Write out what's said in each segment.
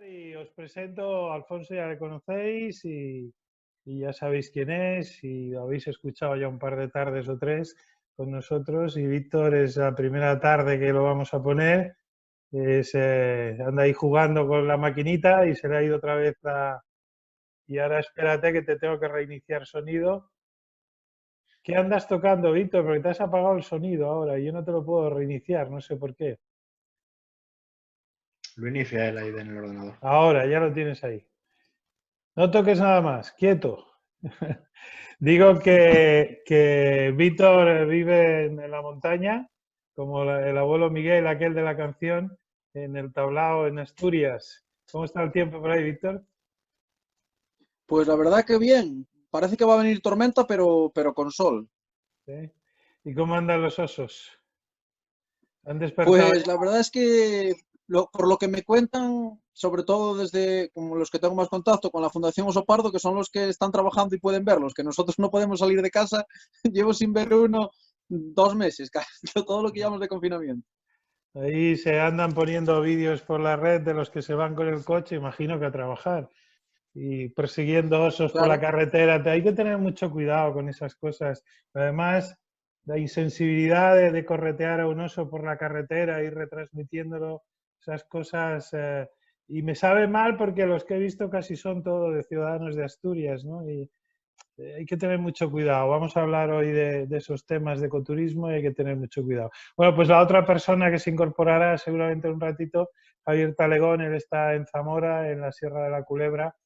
Y os presento, Alfonso ya le conocéis y ya sabéis quién es y lo habéis escuchado ya un par de tardes o tres con nosotros. Y Víctor es la primera tarde que lo vamos a poner. Anda ahí jugando con la maquinita y se le ha ido otra vez la... Y ahora espérate que te tengo que reiniciar sonido. ¿Qué andas tocando, Víctor? Porque te has apagado el sonido ahora y yo no te lo puedo reiniciar, no sé por qué. Lo inicia él ahí en el ordenador. Ahora, ya lo tienes ahí. No toques nada más, quieto. Digo que Víctor vive en la montaña, como el abuelo Miguel, aquel de la canción, en el Tablao, en Asturias. ¿Cómo está el tiempo por ahí, Víctor? Pues la verdad que bien. Parece que va a venir tormenta, pero con sol. ¿Sí? ¿Y cómo andan los osos? ¿Han despertado? Pues la verdad es que por lo que me cuentan, sobre todo desde como los que tengo más contacto con la Fundación Oso Pardo, que son los que están trabajando y pueden verlos, que nosotros no podemos salir de casa, llevo sin ver uno 2 meses, todo lo que llevamos de confinamiento. Ahí se andan poniendo vídeos por la red de los que se van con el coche, imagino que a trabajar, y persiguiendo osos por la Claro, carretera. Hay que tener mucho cuidado con esas cosas. Además, la insensibilidad de corretear a un oso por la carretera y retransmitiéndolo, esas cosas. Y me sabe mal porque los que he visto casi son todos de ciudadanos de Asturias, ¿no? Y hay que tener mucho cuidado. Vamos a hablar hoy de esos temas de ecoturismo y hay que tener mucho cuidado. Bueno, pues la otra persona que se incorporará seguramente en un ratito, Javier Talegón, él está en Zamora, en la Sierra de la Culebra,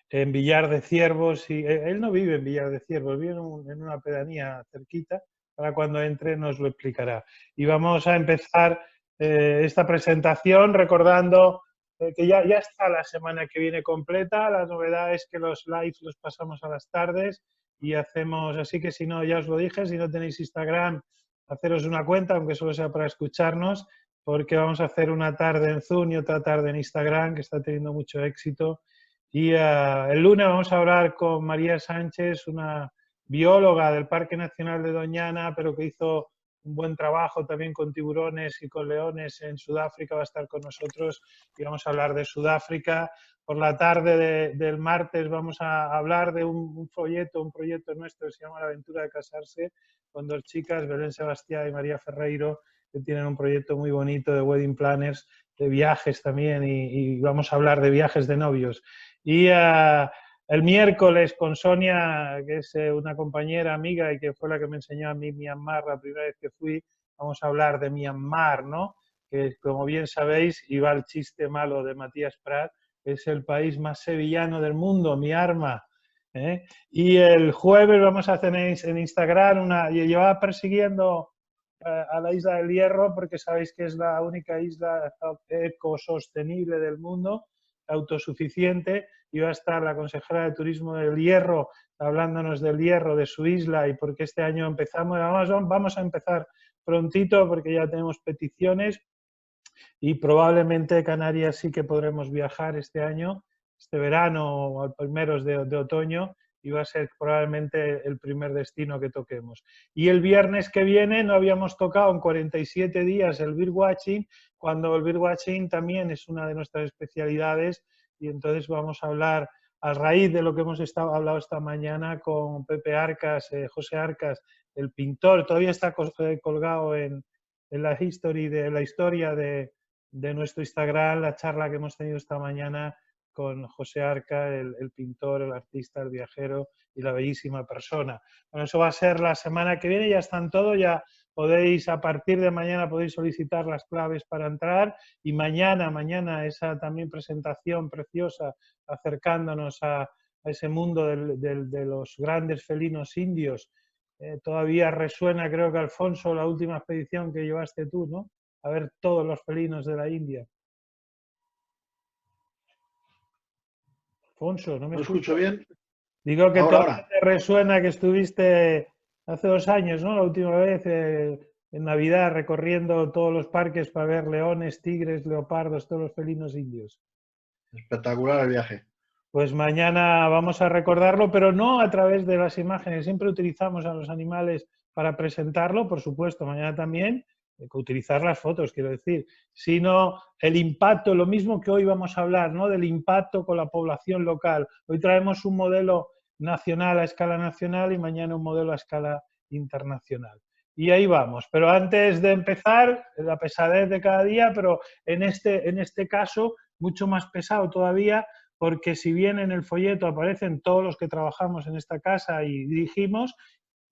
en Villar de Ciervos, y él no vive en Villar de Ciervos, vive en una pedanía cerquita. Ahora cuando entre nos lo explicará. Y vamos a empezar esta presentación recordando que ya está la semana que viene completa. La novedad es que los lives los pasamos a las tardes y hacemos, así que si no, ya os lo dije, si no tenéis Instagram, haceros una cuenta, aunque solo sea para escucharnos, porque vamos a hacer una tarde en Zoom y otra tarde en Instagram, que está teniendo mucho éxito. Y el lunes vamos a hablar con María Sánchez, una bióloga del Parque Nacional de Doñana, pero que hizo un buen trabajo también con tiburones y con leones en Sudáfrica. Va a estar con nosotros y vamos a hablar de Sudáfrica. Por la tarde del martes vamos a hablar de un proyecto nuestro que se llama La Aventura de Casarse, con dos chicas, Belén Sebastián y María Ferreiro, que tienen un proyecto muy bonito de wedding planners, de viajes también, y vamos a hablar de viajes de novios. Y el miércoles con Sonia, que es una compañera, amiga y que fue la que me enseñó a mí Myanmar la primera vez que fui, vamos a hablar de Myanmar, ¿no? Que como bien sabéis, y va el chiste malo de Matías Prat, es el país más sevillano del mundo, mi arma. ¿Eh? Y el jueves vamos a tener en Instagram yo llevaba persiguiendo a la isla del Hierro porque sabéis que es la única isla ecosostenible del mundo, autosuficiente, y va a estar la consejera de Turismo del Hierro hablándonos del Hierro, de su isla y porque este año empezamos. Vamos a empezar prontito porque ya tenemos peticiones y probablemente Canarias sí que podremos viajar este año, este verano o a primeros de otoño, y va a ser probablemente el primer destino que toquemos. Y el viernes que viene no habíamos tocado en 47 días el birdwatching, cuando el birdwatching también es una de nuestras especialidades, y entonces vamos a hablar a raíz de lo que hemos hablado esta mañana con Pepe Arcas, José Arcas, el pintor, todavía está colgado en la historia de nuestro Instagram, la charla que hemos tenido esta mañana con José Arca, el pintor, el artista, el viajero y la bellísima persona. Bueno, eso va a ser la semana que viene, ya están todos, ya podéis, a partir de mañana podéis solicitar las claves para entrar, y mañana esa también presentación preciosa acercándonos a ese mundo de los grandes felinos indios. Todavía resuena, creo que Alfonso, la última expedición que llevaste tú, ¿no? A ver todos los felinos de la India. Alfonso, ¿no me ¿No escuchas? escucho bien? Digo que todavía Ahora. te resuena que estuviste hace 2 años, ¿no? La última vez en Navidad recorriendo todos los parques para ver leones, tigres, leopardos, todos los felinos indios. Espectacular el viaje. Pues mañana vamos a recordarlo, pero no a través de las imágenes. Siempre utilizamos a los animales para presentarlo, por supuesto, mañana también, que utilizar las fotos, quiero decir, sino el impacto, lo mismo que hoy vamos a hablar, ¿no? Del impacto con la población local. Hoy traemos un modelo nacional a escala nacional y mañana un modelo a escala internacional. Y ahí vamos. Pero antes de empezar, la pesadez de cada día, pero en este caso mucho más pesado todavía, porque si bien en el folleto aparecen todos los que trabajamos en esta casa y dirigimos,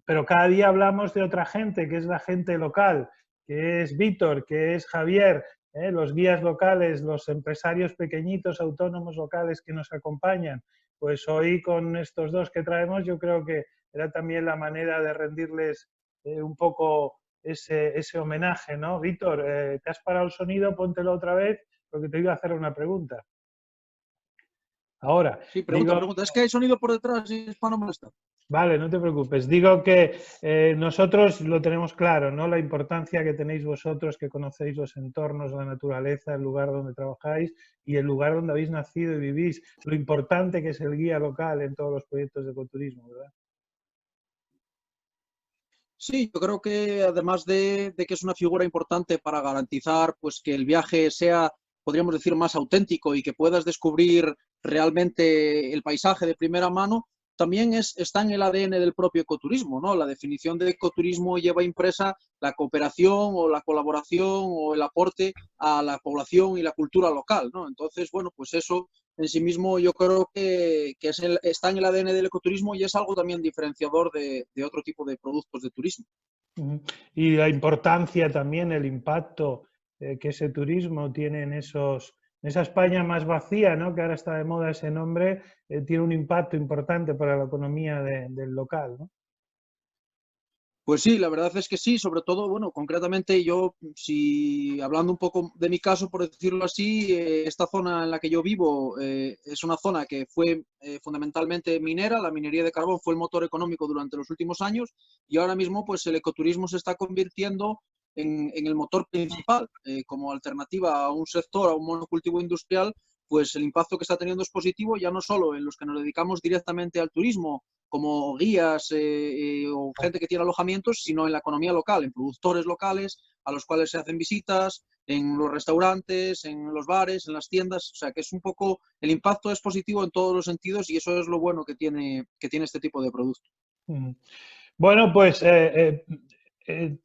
pero cada día hablamos de otra gente, que es la gente local, que es Víctor, que es Javier, los guías locales, los empresarios pequeñitos, autónomos locales que nos acompañan. Pues hoy con estos dos que traemos yo creo que era también la manera de rendirles un poco ese homenaje, ¿no? Víctor, ¿te has parado el sonido? Póntelo otra vez, porque te iba a hacer una pregunta. Ahora, Sí, pregunta. Es que hay sonido por detrás y es para no molestar. Vale, no te preocupes. Digo que nosotros lo tenemos claro, ¿no? La importancia que tenéis vosotros, que conocéis los entornos, la naturaleza, el lugar donde trabajáis y el lugar donde habéis nacido y vivís. Lo importante que es el guía local en todos los proyectos de ecoturismo, ¿verdad? Sí, yo creo que además de que es una figura importante para garantizar pues, que el viaje sea, podríamos decir, más auténtico y que puedas descubrir realmente el paisaje de primera mano, también está en el ADN del propio ecoturismo, ¿no? La definición de ecoturismo lleva impresa la cooperación o la colaboración o el aporte a la población y la cultura local, ¿no? Entonces, bueno, pues eso en sí mismo yo creo que está en el ADN del ecoturismo y es algo también diferenciador de otro tipo de productos de turismo. Y la importancia también, el impacto que ese turismo tiene en esa España más vacía, ¿no? Que ahora está de moda ese nombre, tiene un impacto importante para la economía del local, ¿no? Pues sí, la verdad es que sí, sobre todo, bueno, concretamente yo, si hablando un poco de mi caso, por decirlo así, esta zona en la que yo vivo es una zona que fue fundamentalmente minera, la minería de carbón fue el motor económico durante los últimos años y ahora mismo pues el ecoturismo se está convirtiendo en el motor principal como alternativa a un sector, a un monocultivo industrial, pues el impacto que está teniendo es positivo ya no solo en los que nos dedicamos directamente al turismo, como guías o gente que tiene alojamientos, sino en la economía local, en productores locales a los cuales se hacen visitas, en los restaurantes, en los bares, en las tiendas. O sea, que es un poco, el impacto es positivo en todos los sentidos y eso es lo bueno que tiene este tipo de producto. Bueno, pues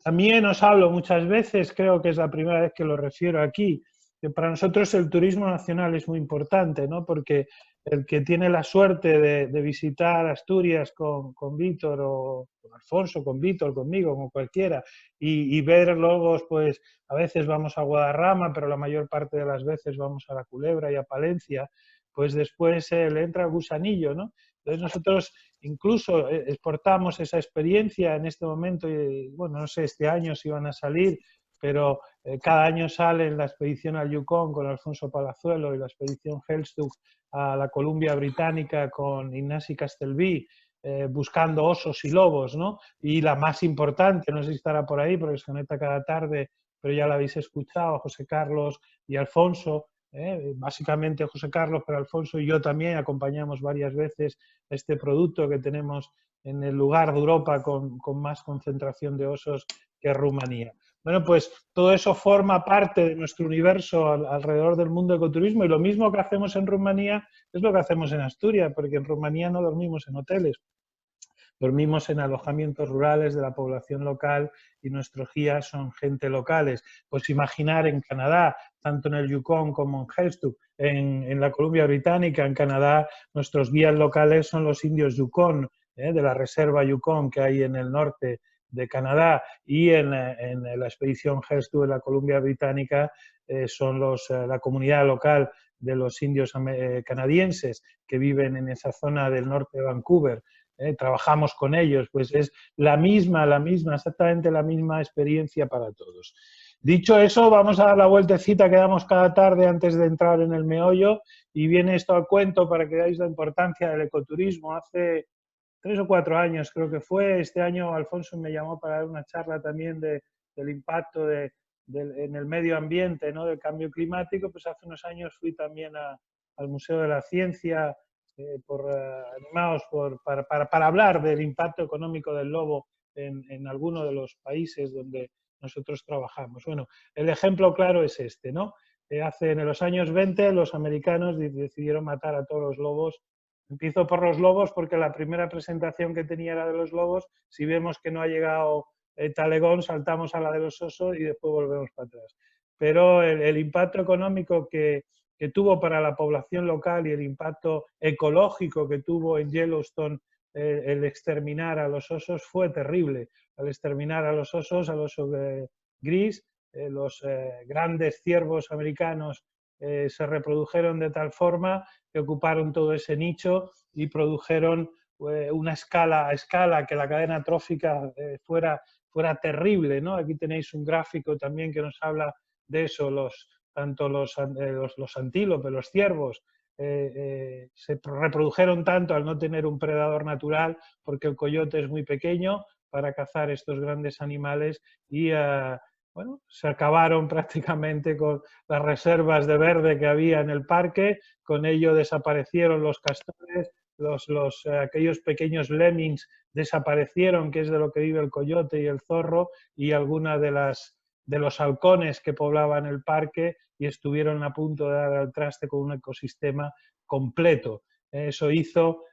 también os hablo muchas veces, creo que es la primera vez que lo refiero aquí, que para nosotros el turismo nacional es muy importante, ¿no? Porque el que tiene la suerte de visitar Asturias con Víctor o con Alfonso, con Víctor, conmigo, con cualquiera, y ver luego, pues a veces vamos a Guadarrama, pero la mayor parte de las veces vamos a La Culebra y a Palencia, pues después le entra el gusanillo, ¿no? Entonces nosotros incluso exportamos esa experiencia en este momento, y, bueno, no sé este año si van a salir, pero cada año sale la expedición al Yukon con Alfonso Palazuelo y la expedición Helstug a la Columbia Británica con Ignasi Castelví, buscando osos y lobos, ¿no? Y la más importante, no sé si estará por ahí, porque se conecta cada tarde, pero ya la habéis escuchado, José Carlos y Alfonso, básicamente José Carlos, pero Alfonso y yo también acompañamos varias veces este producto que tenemos en el lugar de Europa con más concentración de osos, que es Rumanía. Bueno, pues todo eso forma parte de nuestro universo alrededor del mundo del ecoturismo y lo mismo que hacemos en Rumanía es lo que hacemos en Asturias, porque en Rumanía no dormimos en hoteles, dormimos en alojamientos rurales de la población local y nuestros guías son gente locales. Pues imaginar en Canadá, tanto en el Yukon como en Helstug, en la Columbia Británica, en Canadá, nuestros guías locales son los indios Yukon, de la reserva Yukon que hay en el norte de Canadá, y en la expedición Helstug de la Columbia Británica son la comunidad local de los indios canadienses que viven en esa zona del norte de Vancouver. Trabajamos con ellos, pues es la misma, exactamente la misma experiencia para todos. Dicho eso, vamos a dar la vueltecita que damos cada tarde antes de entrar en el meollo y viene esto al cuento para que veáis la importancia del ecoturismo. Hace 3 o 4 años creo que fue, este año Alfonso me llamó para dar una charla también del impacto en el medio ambiente, ¿no? Del cambio climático, pues hace unos años fui también al Museo de la Ciencia, animados para hablar del impacto económico del lobo en alguno de los países donde nosotros trabajamos. Bueno, el ejemplo claro es este, ¿no? En los años 20 los americanos decidieron matar a todos los lobos. Empiezo por los lobos porque la primera presentación que tenía era de los lobos. Si vemos que no ha llegado talegón, saltamos a la de los osos y después volvemos para atrás. Pero el impacto económico que tuvo para la población local y el impacto ecológico que tuvo en Yellowstone el exterminar a los osos fue terrible. Al exterminar a los osos, al oso gris, los grandes ciervos americanos se reprodujeron de tal forma que ocuparon todo ese nicho y produjeron una escala que la cadena trófica fuera terrible, ¿no? Aquí tenéis un gráfico también que nos habla de eso, tanto los antílopes, los ciervos, se reprodujeron tanto al no tener un predador natural, porque el coyote es muy pequeño para cazar estos grandes animales y bueno, se acabaron prácticamente con las reservas de verde que había en el parque, con ello desaparecieron los castores, aquellos pequeños lemmings desaparecieron, que es de lo que vive el coyote y el zorro, y algunas de los halcones que poblaban el parque, y estuvieron a punto de dar al traste con un ecosistema completo. Eso hizo,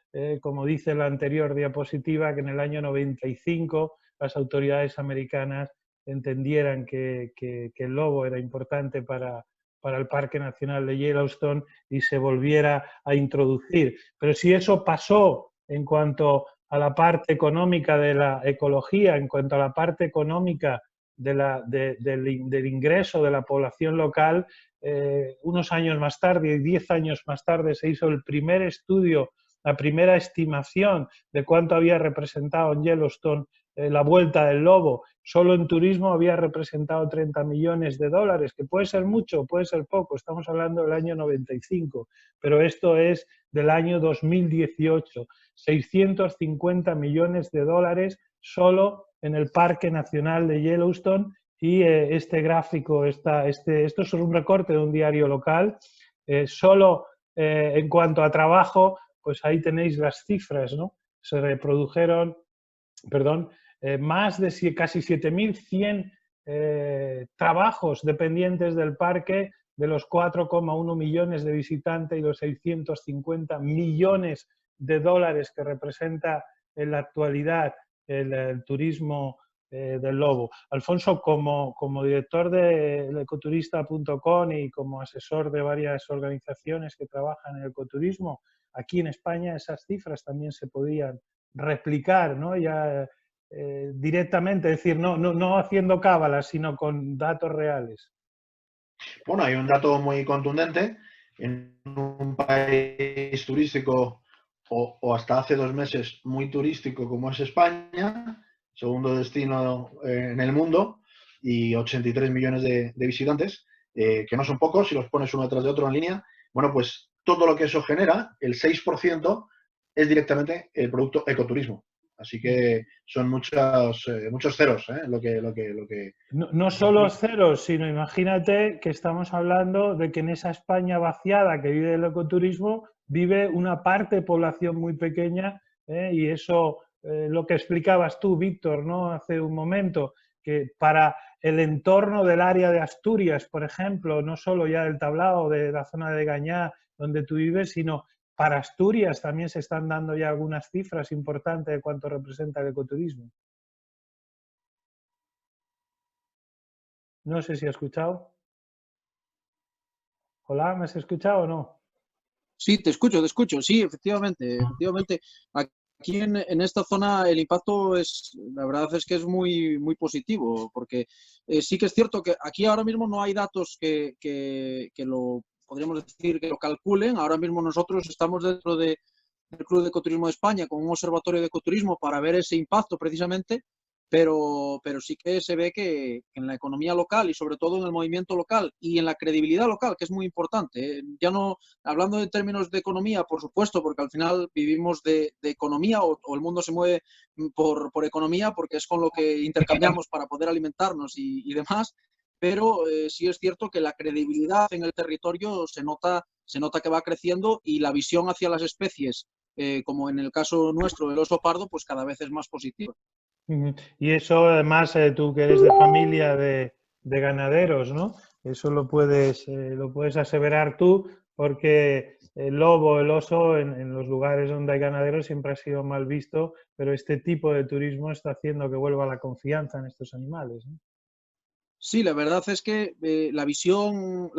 como dice la anterior diapositiva, que en el año 95 las autoridades americanas entendieran que el lobo era importante para el Parque Nacional de Yellowstone y se volviera a introducir. Pero si eso pasó en cuanto a la parte económica de la ecología, en cuanto a la parte económica del ingreso de la población local, unos años más tarde, 10 años más tarde, se hizo el primer estudio, la primera estimación de cuánto había representado en Yellowstone la vuelta del lobo. Solo en turismo había representado 30 millones de dólares, que puede ser mucho, puede ser poco, estamos hablando del año 95, pero esto es del año 2018, 650 millones de dólares solo en el Parque Nacional de Yellowstone. Y este gráfico, esto es un recorte de un diario local, solo en cuanto a trabajo, pues ahí tenéis las cifras, ¿no? Se reprodujeron, más de casi 7.100 trabajos dependientes del parque, de los 4,1 millones de visitantes y los 650 millones de dólares que representa en la actualidad el turismo del lobo. Alfonso, como director de ecoturista.com y como asesor de varias organizaciones que trabajan en el ecoturismo, aquí en España esas cifras también se podían replicar, ¿no? Ya directamente, es decir, no haciendo cábalas, sino con datos reales. Bueno, hay un dato muy contundente. En un país turístico o hasta hace 2 meses muy turístico como es España, segundo destino en el mundo y 83 millones de visitantes, que no son pocos si los pones uno detrás de otro en línea. Bueno, pues todo lo que eso genera, el 6%, es directamente el producto ecoturismo. Así que son muchos ceros, lo que... No solo ceros, sino imagínate que estamos hablando de que en esa España vaciada que vive el ecoturismo vive una parte de población muy pequeña, y eso, lo que explicabas tú, Víctor, ¿no? Hace un momento, que para el entorno del área de Asturias, por ejemplo, no solo ya del Tablao, de la zona de Gañá, donde tú vives, sino para Asturias también se están dando ya algunas cifras importantes de cuánto representa el ecoturismo. No sé si has escuchado. Hola, ¿me has escuchado o no? Sí, te escucho, sí, efectivamente. Aquí en esta zona el impacto la verdad es que es muy, muy positivo, porque sí que es cierto que aquí ahora mismo no hay datos que lo, podríamos decir, que lo calculen. Ahora mismo nosotros estamos dentro del Club de Ecoturismo de España con un observatorio de ecoturismo para ver ese impacto precisamente, pero sí que se ve que en la economía local y sobre todo en el movimiento local y en la credibilidad local, que es muy importante. Ya no, hablando de términos de economía, por supuesto, porque al final vivimos de economía o el mundo se mueve por economía porque es con lo que intercambiamos para poder alimentarnos y demás, pero sí es cierto que la credibilidad en el territorio se nota que va creciendo y la visión hacia las especies, como en el caso nuestro del oso pardo, pues cada vez es más positiva. Ujú. Y eso además, tú que eres de familia de ganaderos, ¿no? Eso lo puedes aseverar tú, porque el lobo, el oso, en los lugares donde hay ganaderos siempre ha sido mal visto, pero este tipo de turismo está haciendo que vuelva la confianza en estos animales, ¿no? Sí, la verdad es que la visión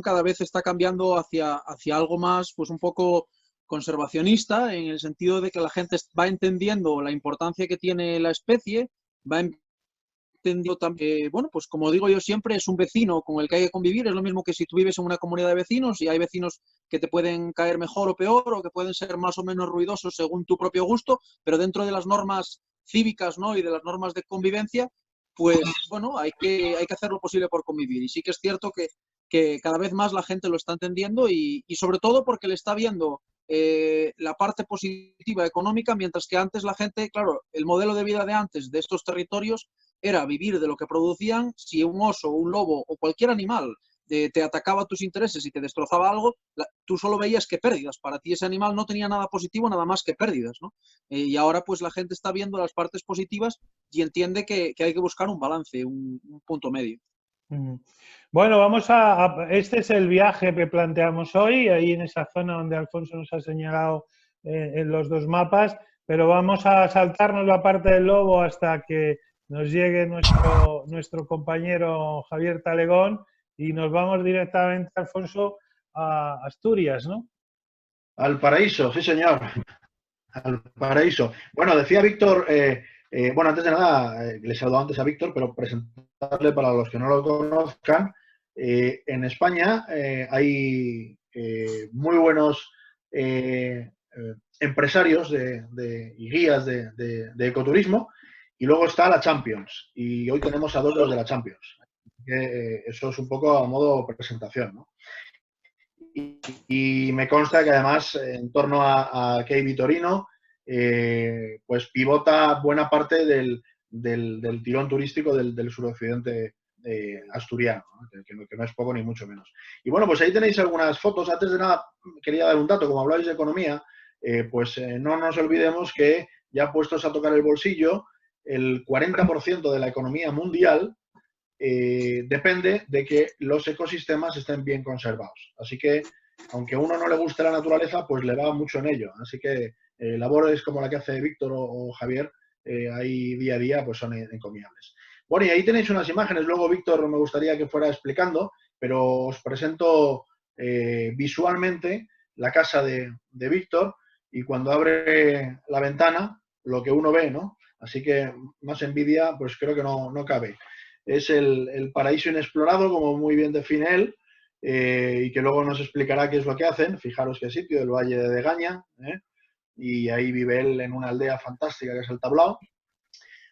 cada vez está cambiando hacia algo más, pues un poco conservacionista, en el sentido de que la gente va entendiendo la importancia que tiene la especie, va entendiendo también, bueno, pues como digo yo siempre, es un vecino con el que hay que convivir, es lo mismo que si tú vives en una comunidad de vecinos y hay vecinos que te pueden caer mejor o peor, o que pueden ser más o menos ruidosos según tu propio gusto, pero dentro de las normas cívicas, ¿no? Y de las normas de convivencia, pues bueno, hay que hacer lo posible por convivir. Y sí que es cierto que cada vez más la gente lo está entendiendo y sobre todo porque le está viendo la parte positiva económica, mientras que antes la gente, claro, el modelo de vida de antes de estos territorios era vivir de lo que producían. Si un oso, un lobo o cualquier animal te atacaba tus intereses y te destrozaba algo, tú solo veías que pérdidas. Para ti ese animal no tenía nada positivo, nada más que pérdidas, ¿no? Y ahora pues la gente está viendo las partes positivas y entiende que hay que buscar un balance, un punto medio. Ujú. Bueno, este es el viaje que planteamos hoy, ahí en esa zona donde Alfonso nos ha señalado en los dos mapas, pero vamos a saltarnos la parte del lobo hasta que nos llegue nuestro compañero Javier Talegón y nos vamos directamente, Alfonso, a Asturias, ¿no? Al paraíso, sí señor, al paraíso. Bueno, decía Víctor, bueno, antes de nada, le saludo antes a Víctor, pero presentarle para los que no lo conozcan, en España hay muy buenos empresarios y guías de ecoturismo, y luego está la Champions, y hoy tenemos a dos de los de la Champions. Eso es un poco a modo presentación, ¿no? Y me consta que además en torno a Key Vitorino, pues pivota buena parte del tirón turístico del suroccidente asturiano, ¿no? Que no es poco ni mucho menos. Y bueno, pues ahí tenéis algunas fotos. Antes de nada, quería dar un dato, como habláis de economía, pues no nos olvidemos que ya puestos a tocar el bolsillo, el 40% de la economía mundial depende de que los ecosistemas estén bien conservados. Así que, aunque a uno no le guste la naturaleza, pues le va mucho en ello. Así que labores como la que hace Víctor o Javier, ahí día a día, pues son encomiables. Bueno, y ahí tenéis unas imágenes. Luego, Víctor, me gustaría que fuera explicando, pero os presento visualmente la casa de Víctor, y cuando abre la ventana, lo que uno ve, ¿no? Así que más envidia, pues creo que no cabe. Es el paraíso inexplorado, como muy bien define él, y que luego nos explicará qué es lo que hacen. Fijaros qué sitio, el Valle de Degaña, y ahí vive él en una aldea fantástica que es el Tablao.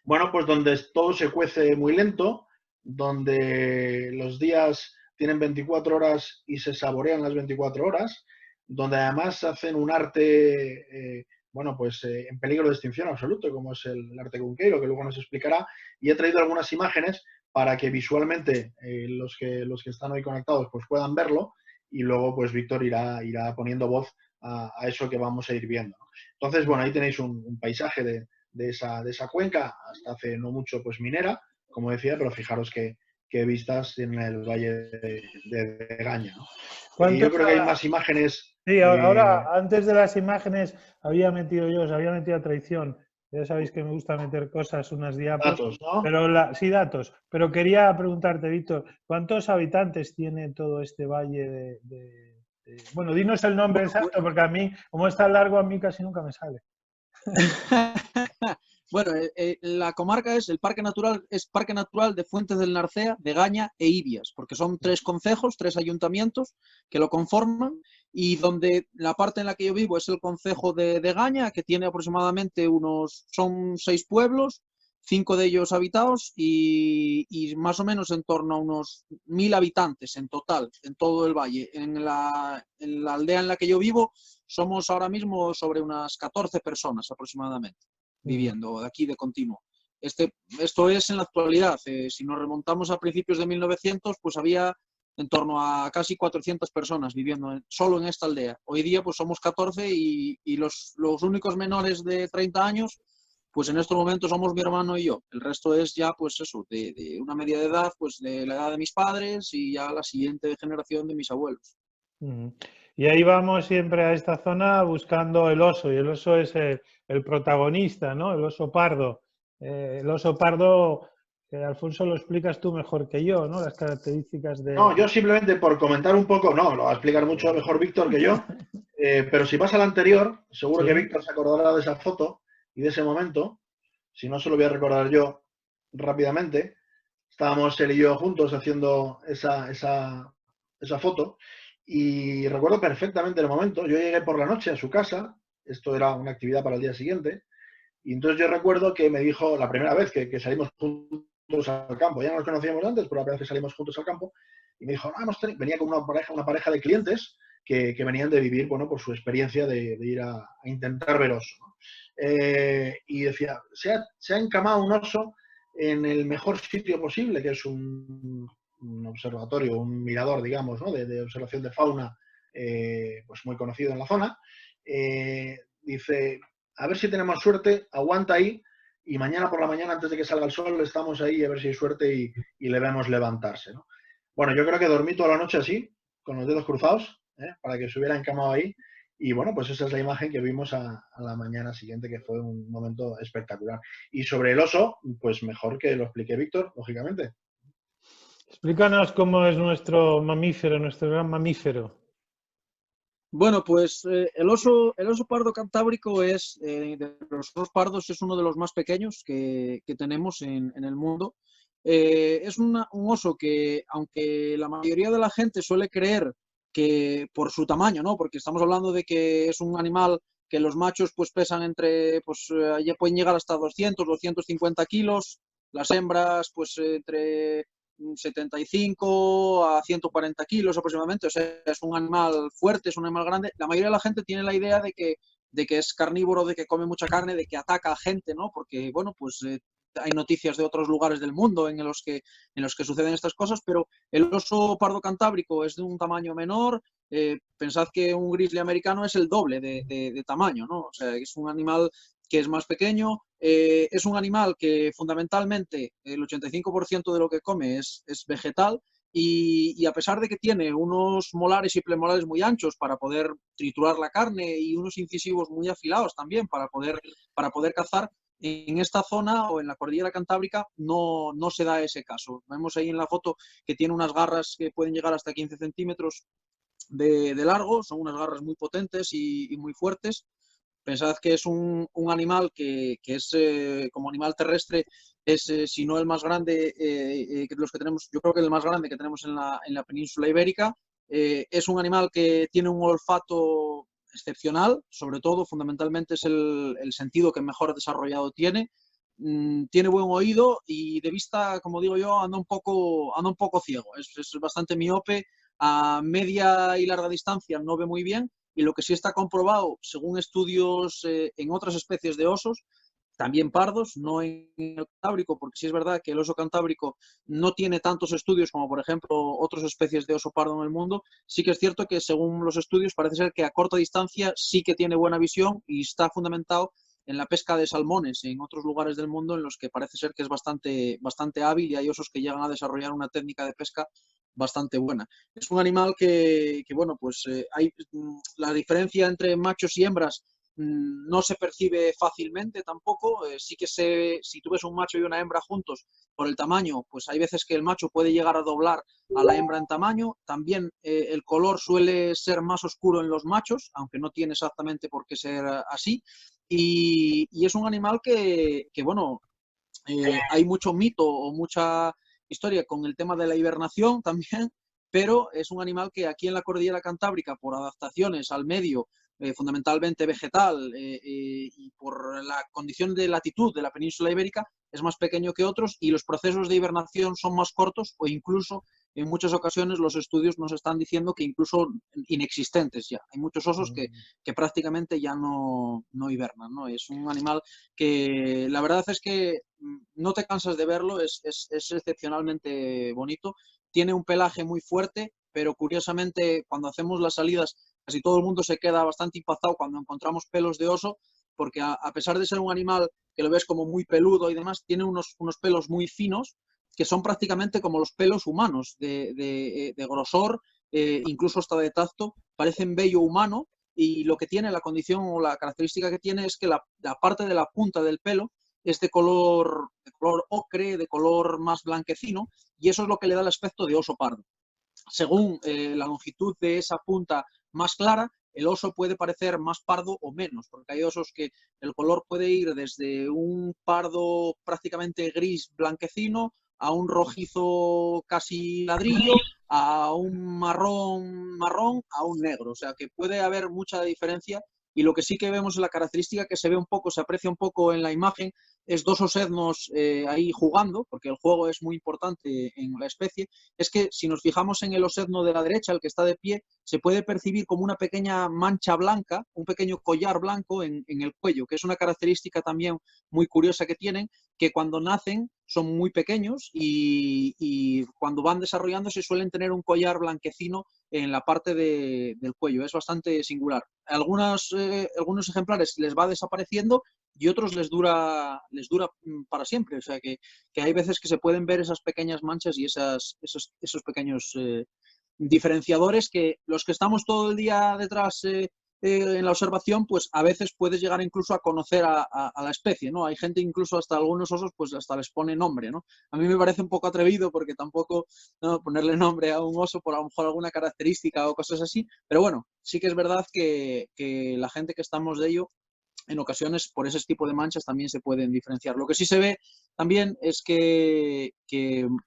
Bueno, pues donde todo se cuece muy lento, donde los días tienen 24 horas y se saborean las 24 horas, donde además hacen un arte, bueno, pues en peligro de extinción absoluto, como es el arte cunqueiro, que luego nos explicará. Y he traído algunas imágenes para que visualmente los que están hoy conectados pues puedan verlo, y luego pues Víctor irá poniendo voz a eso que vamos a ir viendo. Entonces, bueno, ahí tenéis un paisaje de esa cuenca, hasta hace no mucho pues minera, como decía, pero fijaros qué vistas tiene el Valle de Gaña, ¿no? Y yo creo que hay más imágenes. Sí, ahora, antes de las imágenes, os había metido a traición. Ya sabéis que me gusta meter cosas, unas diapos. Datos, ¿no? Pero sí, datos. Pero quería preguntarte, Víctor, ¿cuántos habitantes tiene todo este valle Bueno, dinos el nombre exacto, porque a mí, como es tan largo, a mí casi nunca me sale. Bueno, la comarca es Parque Natural de Fuentes del Narcea, de Gaña e Ibias, porque son 3 concejos, 3 ayuntamientos que lo conforman, y donde la parte en la que yo vivo es el concejo de Gaña, que tiene aproximadamente son 6 pueblos, 5 de ellos habitados y más o menos en torno a unos 1000 habitantes en total, en todo el valle. En la aldea en la que yo vivo somos ahora mismo sobre unas 14 personas aproximadamente viviendo de aquí de continuo. Esto es en la actualidad. Si nos remontamos a principios de 1900, pues había en torno a casi 400 personas viviendo solo en esta aldea. Hoy día pues somos 14 y los únicos menores de 30 años pues en estos momentos somos mi hermano y yo. El resto es ya, pues eso, de una media de edad, pues de la edad de mis padres y ya la siguiente generación de mis abuelos. Ujú. Y ahí vamos siempre a esta zona buscando el oso, y el oso es el protagonista, ¿no? El oso pardo. El oso pardo, Alfonso, lo explicas tú mejor que yo, ¿no? Las características No, de... yo simplemente por comentar un poco, no, lo va a explicar mucho mejor Víctor que yo, pero si vas al anterior, seguro que Sí, Víctor se acordará de esa foto y de ese momento. Si no, se lo voy a recordar yo rápidamente. Estábamos él y yo juntos haciendo esa foto y recuerdo perfectamente el momento. Yo llegué por la noche a su casa, esto era una actividad para el día siguiente, y entonces yo recuerdo que me dijo la primera vez que salimos juntos al campo, ya nos conocíamos antes, pero la primera vez que salimos juntos al campo, y me dijo, no, venía con una pareja de clientes que venían de vivir, bueno, por su experiencia de ir a intentar ver oso, ¿no? Y decía, se ha encamado un oso en el mejor sitio posible, que es un observatorio, un mirador, digamos, ¿no? de observación de fauna, pues muy conocido en la zona. Dice, a ver si tenemos suerte, aguanta ahí y mañana por la mañana, antes de que salga el sol, estamos ahí a ver si hay suerte y le vemos levantarse, ¿no? Bueno, yo creo que dormí toda la noche así, con los dedos cruzados, para que se hubiera encamado ahí. Y bueno, pues esa es la imagen que vimos a la mañana siguiente, que fue un momento espectacular. Y sobre el oso, pues mejor que lo explique Víctor, lógicamente. explícanos cómo es nuestro mamífero, nuestro gran mamífero. Bueno, pues el oso pardo cantábrico es, de los osos pardos, es uno de los más pequeños que tenemos en el mundo. Es un oso que, aunque la mayoría de la gente suele creer que por su tamaño, ¿no? Porque estamos hablando de que es un animal que los machos pues pesan entre, pues ya pueden llegar hasta 200, 250 kilos, las hembras pues entre 75 a 140 kilos aproximadamente, o sea, es un animal fuerte, es un animal grande. La mayoría de la gente tiene la idea de que es carnívoro, de que come mucha carne, de que ataca a gente, ¿no? Porque, bueno, pues hay noticias de otros lugares del mundo en los que suceden estas cosas, pero el oso pardo cantábrico es de un tamaño menor. Pensad que un grizzly americano es el doble de tamaño, ¿no? O sea, es un animal que es más pequeño. Es un animal que fundamentalmente el 85% de lo que come es vegetal y a pesar de que tiene unos molares y premolares muy anchos para poder triturar la carne y unos incisivos muy afilados también para poder cazar, en esta zona o en la cordillera cantábrica no se da ese caso. Vemos ahí en la foto que tiene unas garras que pueden llegar hasta 15 centímetros de largo, son unas garras muy potentes y muy fuertes. Pensad que es un animal que es, como animal terrestre, es, si no el más grande que los que tenemos, yo creo que el más grande que tenemos en la península ibérica. Es un animal que tiene un olfato excepcional, sobre todo, fundamentalmente es el sentido que mejor desarrollado tiene. Tiene buen oído y de vista, como digo yo, anda un poco ciego. Es bastante miope, a media y larga distancia no ve muy bien. Y lo que sí está comprobado, según estudios en otras especies de osos, también pardos, no en el cantábrico, porque sí es verdad que el oso cantábrico no tiene tantos estudios como, por ejemplo, otras especies de oso pardo en el mundo. Sí que es cierto que, según los estudios, parece ser que a corta distancia sí que tiene buena visión y está fundamentado en la pesca de salmones en otros lugares del mundo en los que parece ser que es bastante hábil y hay osos que llegan a desarrollar una técnica de pesca bastante buena. Es un animal bueno, pues hay la diferencia entre machos y hembras no se percibe fácilmente tampoco. Sí que si tú ves un macho y una hembra juntos, por el tamaño, pues hay veces que el macho puede llegar a doblar a la hembra en tamaño. También el color suele ser más oscuro en los machos, aunque no tiene exactamente por qué ser así. Y es un animal bueno, hay mucho mito o mucha historia con el tema de la hibernación también, pero es un animal que aquí en la cordillera cantábrica, por adaptaciones al medio, fundamentalmente vegetal, y por la condición de latitud de la península ibérica, es más pequeño que otros y los procesos de hibernación son más cortos o incluso en muchas ocasiones los estudios nos están diciendo que incluso inexistentes ya. Hay muchos osos que prácticamente ya no hibernan, ¿no? Es un animal que la verdad es que no te cansas de verlo, es excepcionalmente bonito. Tiene un pelaje muy fuerte, pero curiosamente cuando hacemos las salidas casi todo el mundo se queda bastante impactado cuando encontramos pelos de oso, porque a pesar de ser un animal que lo ves como muy peludo y demás, tiene unos pelos muy finos que son prácticamente como los pelos humanos, de grosor, incluso hasta de tacto, parecen vello humano, y lo que tiene, la condición o la característica que tiene es que la parte de la punta del pelo es de color ocre, de color más blanquecino, y eso es lo que le da el aspecto de oso pardo. Según la longitud de esa punta más clara, el oso puede parecer más pardo o menos, porque hay osos que el color puede ir desde un pardo prácticamente gris blanquecino a un rojizo casi ladrillo, a un marrón, a un negro. O sea que puede haber mucha diferencia, y lo que sí que vemos en la característica que se ve un poco, se aprecia un poco en la imagen, es dos osednos ahí jugando, porque el juego es muy importante en la especie. Es que si nos fijamos en el osedno de la derecha, el que está de pie, se puede percibir como una pequeña mancha blanca, un pequeño collar blanco en el cuello, que es una característica también muy curiosa que tienen, que cuando nacen son muy pequeños y cuando van desarrollándose suelen tener un collar blanquecino en la parte del cuello. Es bastante singular. Algunos ejemplares les va desapareciendo y otros les dura para siempre. O sea que hay veces que se pueden ver esas pequeñas manchas y esos pequeños diferenciadores que los que estamos todo el día detrás en la observación, pues a veces puedes llegar incluso a conocer a la especie, ¿no? Hay gente, incluso hasta algunos osos, pues hasta les pone nombre, ¿no? A mí me parece un poco atrevido porque tampoco, ¿no?, ponerle nombre a un oso por a lo mejor alguna característica o cosas así, pero bueno, sí que es verdad que la gente que estamos de ello, en ocasiones por ese tipo de manchas también se pueden diferenciar. Lo que sí se ve también es que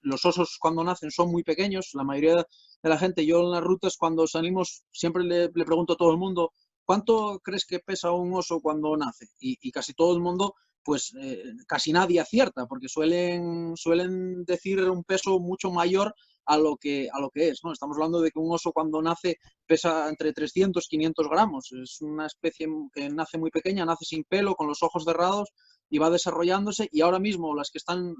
los osos cuando nacen son muy pequeños. La mayoría de la gente, yo en las rutas cuando salimos siempre le pregunto a todo el mundo, ¿cuánto crees que pesa un oso cuando nace? Y casi todo el mundo, pues casi nadie acierta, porque suelen decir un peso mucho mayor a lo que es, ¿no? Estamos hablando de que un oso cuando nace pesa entre 300 y 500 gramos. Es una especie que nace muy pequeña, nace sin pelo, con los ojos cerrados y va desarrollándose. Y ahora mismo las que salen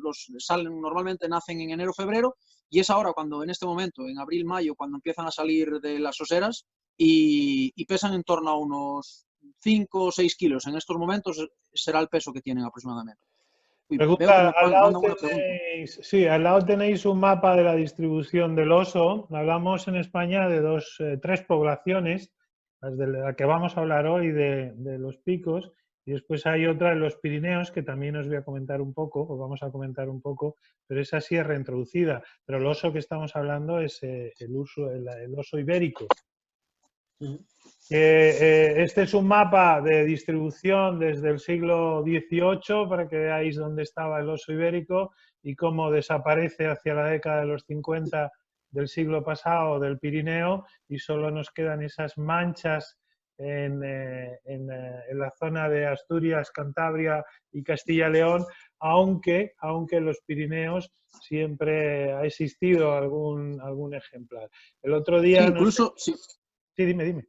normalmente nacen en enero, febrero, y es ahora cuando, en este momento, en abril, mayo, cuando empiezan a salir de las oseras y pesan en torno a unos 5 o 6 kilos. En estos momentos será el peso que tienen aproximadamente. Veo que Pregunta, me mandan una pregunta. sí, al lado tenéis un mapa de la distribución del oso. Hablamos en España de tres poblaciones, las de la que vamos a hablar hoy, de los picos, y después hay otra en los Pirineos, que también os voy a comentar un poco, os vamos a comentar un poco, pero esa sí es reintroducida. Pero el oso que estamos hablando es el oso ibérico. Este es un mapa de distribución desde el siglo XVIII para que veáis dónde estaba el oso ibérico y cómo desaparece hacia la década de los 50 del siglo pasado del Pirineo, y solo nos quedan esas manchas en la zona de Asturias, Cantabria y Castilla-León, aunque en los Pirineos siempre ha existido algún ejemplar. El otro día... Sí, incluso, sí. Sí, dime.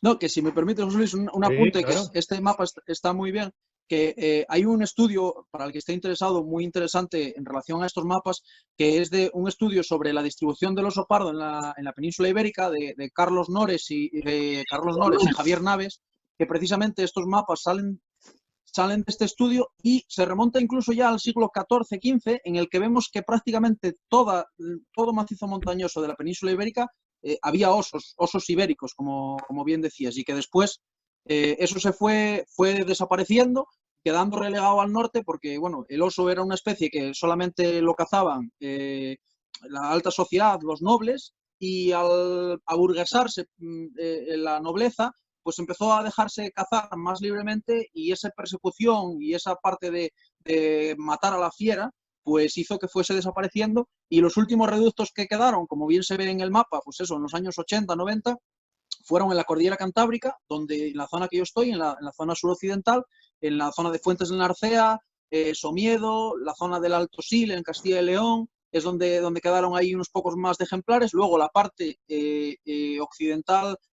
No, que si me permite, José Luis, un apunte, sí, claro. Que este mapa está muy bien, que hay un estudio, para el que esté interesado, muy interesante en relación a estos mapas, que es de un estudio sobre la distribución del oso pardo en la península ibérica, de Carlos Nores y Javier Naves, que precisamente estos mapas salen de este estudio y se remonta incluso ya al siglo XIV-XV, en el que vemos que prácticamente todo macizo montañoso de la península ibérica había osos ibéricos, como bien decías, y que después eso se fue desapareciendo, quedando relegado al norte, porque bueno, el oso era una especie que solamente lo cazaban la alta sociedad, los nobles, y al aburguesarse la nobleza, pues empezó a dejarse cazar más libremente, y esa persecución y esa parte de matar a la fiera pues hizo que fuese desapareciendo, y los últimos reductos que quedaron, como bien se ve en el mapa, pues eso, en los años 80, 90, fueron en la cordillera Cantábrica, donde en la zona que yo estoy, en la zona suroccidental, en la zona de Fuentes del Narcea, Somiedo, la zona del Alto Sil, en Castilla y León, es donde quedaron ahí unos pocos más de ejemplares. Luego la parte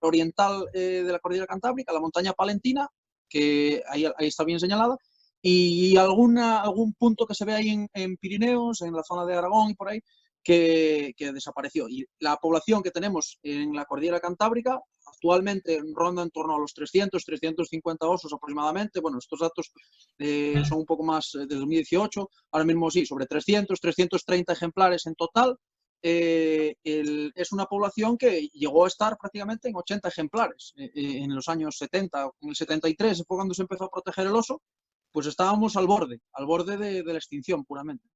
oriental de la cordillera Cantábrica, la montaña palentina, que ahí está bien señalada, y algún punto que se ve ahí en Pirineos, en la zona de Aragón y por ahí, que desapareció. Y la población que tenemos en la cordillera cantábrica actualmente ronda en torno a los 300, 350 osos aproximadamente. Bueno, estos datos son un poco más de 2018. Ahora mismo sí, sobre 300, 330 ejemplares en total. Es una población que llegó a estar prácticamente en 80 ejemplares en los años 70. En el 73 fue cuando se empezó a proteger el oso, pues estábamos al borde de la extinción puramente.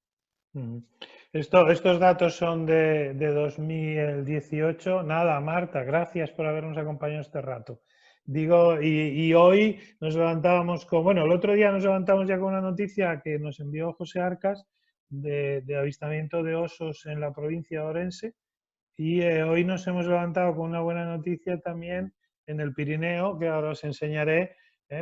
Estos datos son de 2018. Nada, Marta, gracias por habernos acompañado este rato. Digo, y hoy nos levantábamos con, bueno, el otro día nos levantamos ya con una noticia que nos envió José Arcas de avistamiento de osos en la provincia de Orense, y hoy nos hemos levantado con una buena noticia también en el Pirineo, que ahora os enseñaré,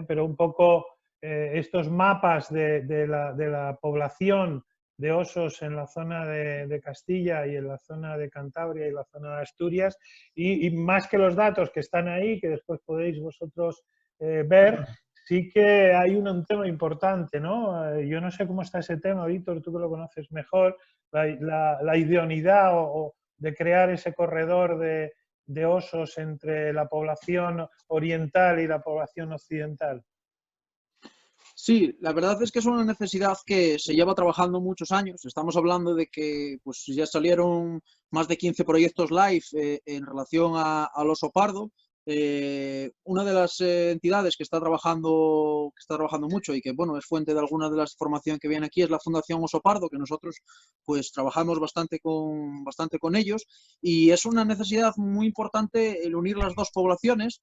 pero un poco estos mapas de la población de osos en la zona de Castilla y en la zona de Cantabria y la zona de Asturias, y más que los datos que están ahí, que después podéis vosotros ver, sí que hay un tema importante, ¿no? Yo no sé cómo está ese tema, Víctor, tú que lo conoces mejor, la idoneidad de crear ese corredor de osos entre la población oriental y la población occidental. Sí, la verdad es que es una necesidad que se lleva trabajando muchos años. Estamos hablando de que pues, ya salieron más de 15 proyectos live en relación al oso pardo. Una de las entidades que está trabajando mucho y que bueno, es fuente de alguna de la información que viene aquí es la Fundación Oso Pardo, que nosotros pues trabajamos bastante con ellos, y es una necesidad muy importante el unir las dos poblaciones,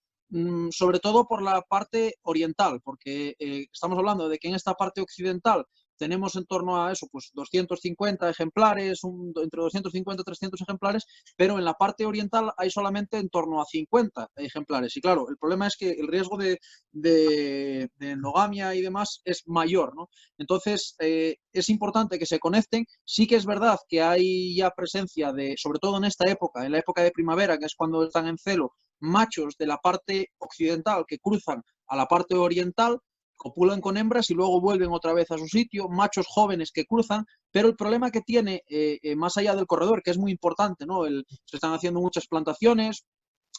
sobre todo por la parte oriental, porque estamos hablando de que en esta parte occidental tenemos en torno a eso, pues 250 ejemplares, entre 250 y 300 ejemplares, pero en la parte oriental hay solamente en torno a 50 ejemplares. Y claro, el problema es que el riesgo de endogamia y demás es mayor, ¿no? Entonces, es importante que se conecten. Sí que es verdad que hay ya presencia de, sobre todo en esta época, en la época de primavera, que es cuando están en celo, machos de la parte occidental que cruzan a la parte oriental, copulan con hembras y luego vuelven otra vez a su sitio, machos jóvenes que cruzan, pero el problema que tiene, más allá del corredor, que es muy importante, ¿no? Se están haciendo muchas plantaciones,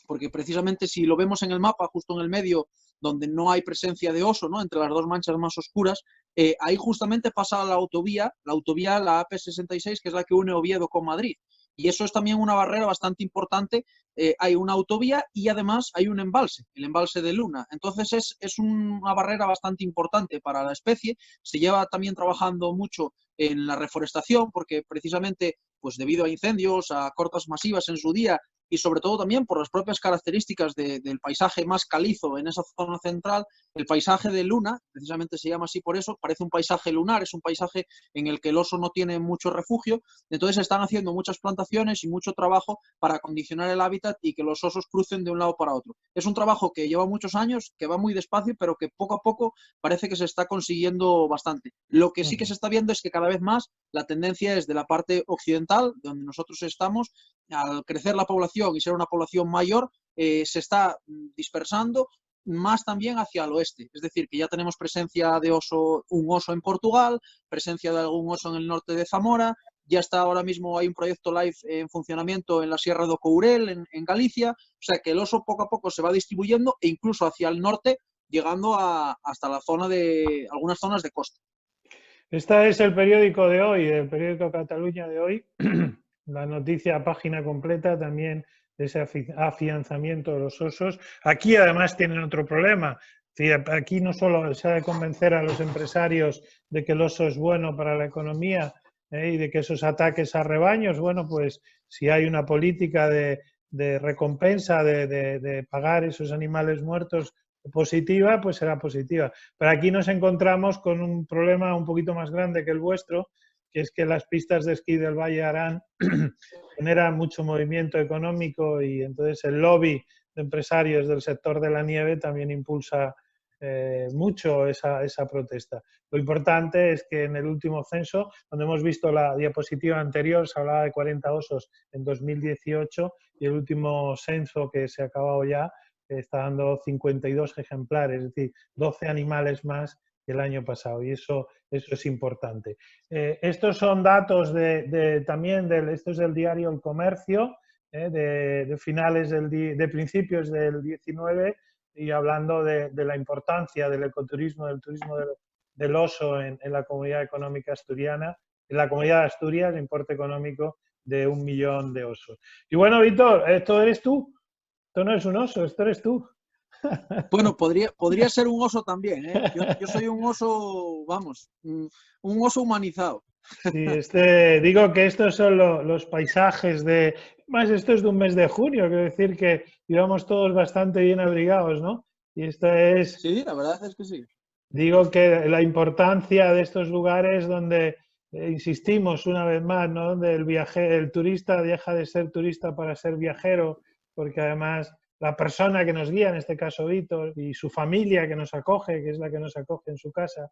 porque precisamente si lo vemos en el mapa, justo en el medio, donde no hay presencia de oso, ¿no? Entre las dos manchas más oscuras, ahí justamente pasa la autovía, la AP66, que es la que une Oviedo con Madrid. Y eso es también una barrera bastante importante. Hay una autovía y además hay un embalse, el embalse de Luna. Entonces es una barrera bastante importante para la especie. Se lleva también trabajando mucho en la reforestación, porque precisamente pues debido a incendios, a cortas masivas en su día, y sobre todo también por las propias características del paisaje más calizo en esa zona central, el paisaje de Luna, precisamente se llama así por eso, parece un paisaje lunar, es un paisaje en el que el oso no tiene mucho refugio, entonces se están haciendo muchas plantaciones y mucho trabajo para acondicionar el hábitat y que los osos crucen de un lado para otro. Es un trabajo que lleva muchos años, que va muy despacio, pero que poco a poco parece que se está consiguiendo bastante. Lo que sí que se está viendo es que cada vez más la tendencia es de la parte occidental, donde nosotros estamos, al crecer la población y ser una población mayor, se está dispersando más también hacia el oeste. Es decir, que ya tenemos presencia de un oso en Portugal, presencia de algún oso en el norte de Zamora, ya está ahora mismo, hay un proyecto live en funcionamiento en la Sierra do Courel, en Galicia, o sea que el oso poco a poco se va distribuyendo e incluso hacia el norte, llegando hasta la zona de algunas zonas de costa. Este es el periódico de hoy, el periódico Cataluña de hoy. La noticia, página completa también de ese afianzamiento de los osos. Aquí además tienen otro problema. Aquí no solo se ha de convencer a los empresarios de que el oso es bueno para la economía y de que esos ataques a rebaños, bueno, pues si hay una política de recompensa, de pagar esos animales muertos positiva, pues será positiva. Pero aquí nos encontramos con un problema un poquito más grande que el vuestro, que es que las pistas de esquí del Valle Arán generan mucho movimiento económico y entonces el lobby de empresarios del sector de la nieve también impulsa mucho esa protesta. Lo importante es que en el último censo, donde hemos visto la diapositiva anterior, se hablaba de 40 osos en 2018 y el último censo que se ha acabado ya está dando 52 ejemplares, es decir, 12 animales más el año pasado, y eso es importante. Estos son datos también estos del diario El Comercio, de finales de principios del 19, y hablando de la importancia del ecoturismo, del turismo del oso en la Comunidad Económica Asturiana, en la Comunidad de Asturias, importe económico de 1 millón de osos. Y bueno, Víctor, ¿esto eres tú? Esto no es un oso, esto eres tú. Bueno, podría ser un oso también, ¿eh? Yo soy un oso, vamos, un oso humanizado. Sí, digo que estos son los paisajes más esto es de un mes de junio, quiero decir que íbamos todos bastante bien abrigados, ¿no? Y esto es... Sí, la verdad es que sí. Digo que la importancia de estos lugares donde, insistimos una vez más, ¿no? Donde el turista deja de ser turista para ser viajero, porque además la persona que nos guía, en este caso Víctor, y su familia que nos acoge, que es la que nos acoge en su casa,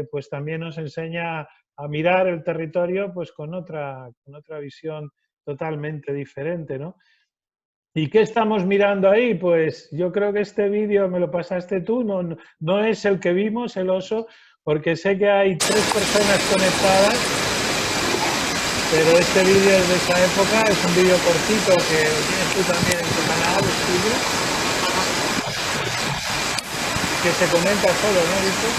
pues también nos enseña a mirar el territorio pues con otra visión totalmente diferente, ¿no? ¿Y qué estamos mirando ahí? Pues yo creo que este vídeo me lo pasaste tú, no es el que vimos, el oso, porque sé que hay 3 personas conectadas, pero este vídeo es de esa época, es un vídeo cortito que lo tienes tú también en tu canal, es tuyo, que se comenta solo, ¿no, Víctor?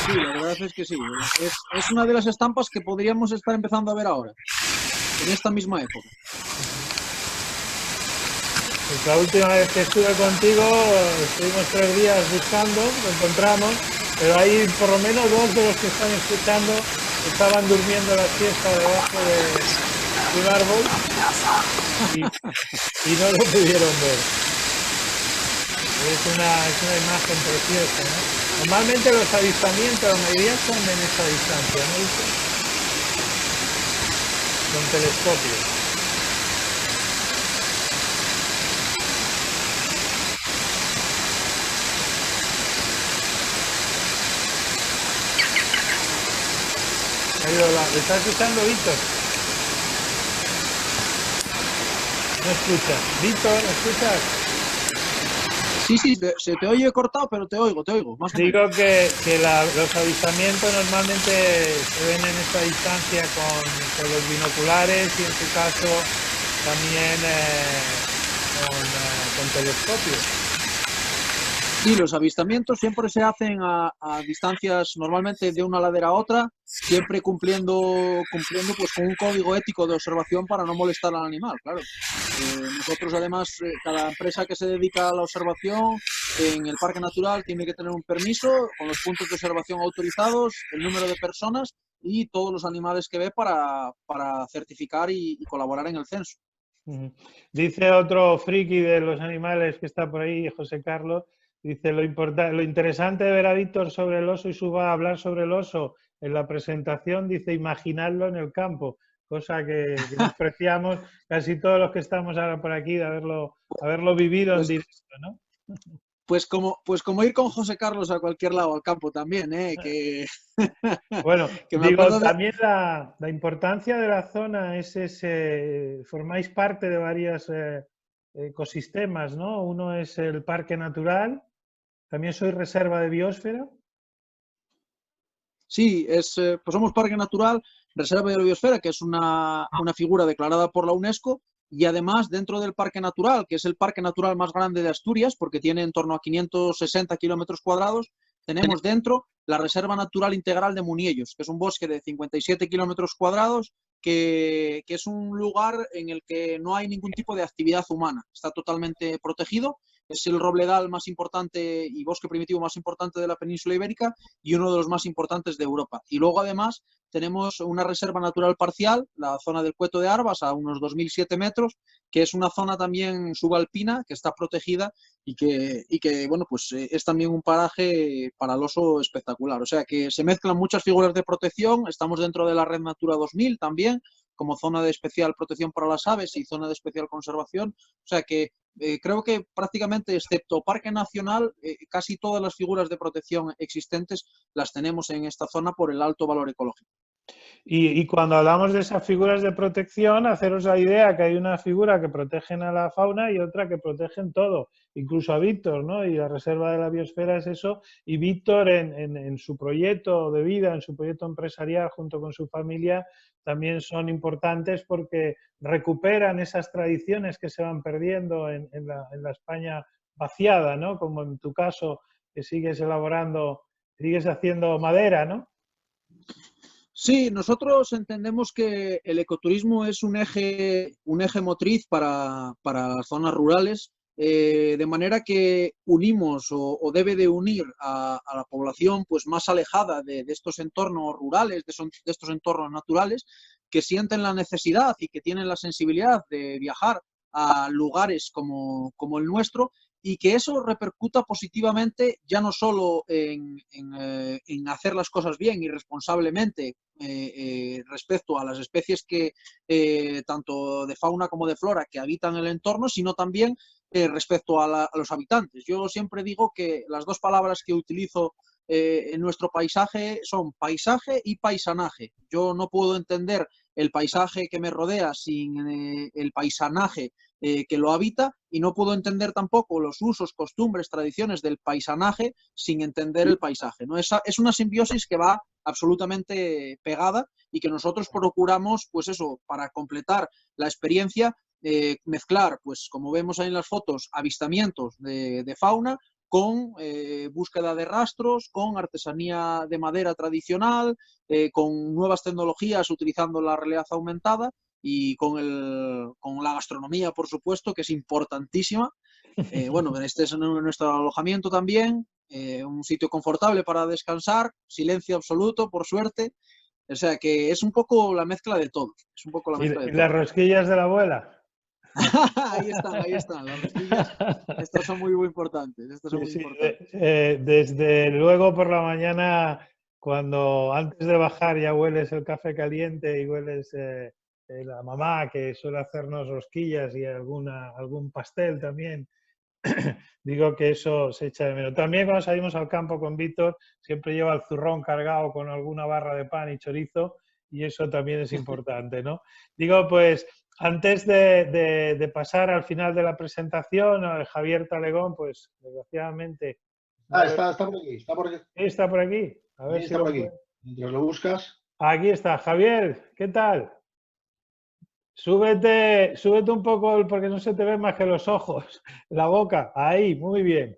Sí, la verdad es que sí. Es una de las estampas que podríamos estar empezando a ver ahora, en esta misma época. Pues la última vez que estuve contigo estuvimos 3 días buscando, lo encontramos, pero hay por lo menos 2 de los que están escuchando estaban durmiendo la siesta debajo de un árbol y no lo pudieron ver. Es una imagen preciosa, ¿no? Normalmente los avistamientos, la mayoría son en esa distancia, ¿no? Con telescopios. ¿Le estás escuchando, Víctor? No escuchas. Víctor, ¿me escuchas? Sí, se te oye cortado, pero te oigo, más o menos. Digo que los avistamientos normalmente se ven en esta distancia con los binoculares y en tu caso también con telescopios. Sí, los avistamientos siempre se hacen a distancias normalmente de una ladera a otra, siempre cumpliendo pues con un código ético de observación para no molestar al animal, claro. Nosotros además, cada empresa que se dedica a la observación en el parque natural tiene que tener un permiso con los puntos de observación autorizados, el número de personas y todos los animales que ve para certificar y colaborar en el censo. Dice otro friki de los animales que está por ahí, José Carlos. Dice, lo interesante de ver a Víctor sobre el oso y hablar sobre el oso en la presentación, dice, imaginarlo en el campo, cosa que despreciamos casi todos los que estamos ahora por aquí de haberlo vivido en directo, ¿no? Pues como ir con José Carlos a cualquier lado al campo también, ¿eh? Bueno, que digo, también la importancia de la zona es formáis parte de varios ecosistemas, ¿no? Uno es el parque natural. ¿También sois reserva de biosfera? Sí, pues somos Parque Natural, Reserva de la Biosfera, que es una figura declarada por la UNESCO, y además dentro del Parque Natural, que es el parque natural más grande de Asturias, porque tiene en torno a 560 kilómetros cuadrados, tenemos dentro la Reserva Natural Integral de Muniellos, que es un bosque de 57 kilómetros cuadrados, que es un lugar en el que no hay ningún tipo de actividad humana, está totalmente protegido. Es el robledal más importante y bosque primitivo más importante de la península ibérica y uno de los más importantes de Europa. Y luego, además, tenemos una reserva natural parcial, la zona del Cueto de Arbas, a unos 2007 metros, que es una zona también subalpina, que está protegida y que bueno, pues es también un paraje para el oso espectacular. O sea que se mezclan muchas figuras de protección, estamos dentro de la Red Natura 2000 también, como zona de especial protección para las aves y zona de especial conservación. O sea que creo que prácticamente, excepto Parque Nacional, casi todas las figuras de protección existentes las tenemos en esta zona por el alto valor ecológico. Y cuando hablamos de esas figuras de protección, haceros la idea que hay una figura que protegen a la fauna y otra que protegen todo, incluso a Víctor, ¿no? Y la reserva de la biosfera es eso. Y Víctor en su proyecto de vida, en su proyecto empresarial junto con su familia, también son importantes porque recuperan esas tradiciones que se van perdiendo en la España vaciada, ¿no? Como en tu caso, que sigues elaborando, sigues haciendo madera, ¿no? Sí, nosotros entendemos que el ecoturismo es un eje motriz para las zonas rurales, de manera que unimos o debe de unir a la población pues, más alejada de estos entornos rurales, de estos entornos naturales, que sienten la necesidad y que tienen la sensibilidad de viajar a lugares como el nuestro, y que eso repercuta positivamente ya no solo en hacer las cosas bien y responsablemente respecto a las especies que tanto de fauna como de flora que habitan el entorno, sino también respecto a los habitantes. Yo siempre digo que las dos palabras que utilizo en nuestro paisaje son paisaje y paisanaje. Yo no puedo entender el paisaje que me rodea sin el paisanaje que lo habita, y no puedo entender tampoco los usos, costumbres, tradiciones del paisanaje sin entender el paisaje, ¿no? Es una simbiosis que va absolutamente pegada y que nosotros procuramos, pues eso, para completar la experiencia, mezclar, pues como vemos ahí en las fotos, avistamientos de fauna con búsqueda de rastros, con artesanía de madera tradicional, con nuevas tecnologías utilizando la realidad aumentada y con la gastronomía, por supuesto, que es importantísima. Bueno, este es nuestro alojamiento también, un sitio confortable para descansar, silencio absoluto, por suerte. O sea que es un poco la mezcla de todo. Es un poco la mezcla de ¿Y las todo. rosquillas de la abuela? Ahí están. Las rosquillas, estas son muy importantes. Estas son Sí, muy sí, importantes. desde luego por la mañana, cuando antes de bajar ya hueles el café caliente y hueles la mamá que suele hacernos rosquillas y algún pastel también, digo que eso se echa de menos. También cuando salimos al campo con Víctor, siempre lleva el zurrón cargado con alguna barra de pan y chorizo, y eso también es importante, ¿no? Digo, pues antes de pasar al final de la presentación, Javier Talegón, pues desgraciadamente Ah, no le... está por aquí, está por aquí. ¿Está por aquí? A Sí, ver si está por lo aquí. puede. Mientras lo buscas. Aquí está, Javier, ¿qué tal? Súbete un poco porque no se te ven más que los ojos, la boca. Ahí, muy bien.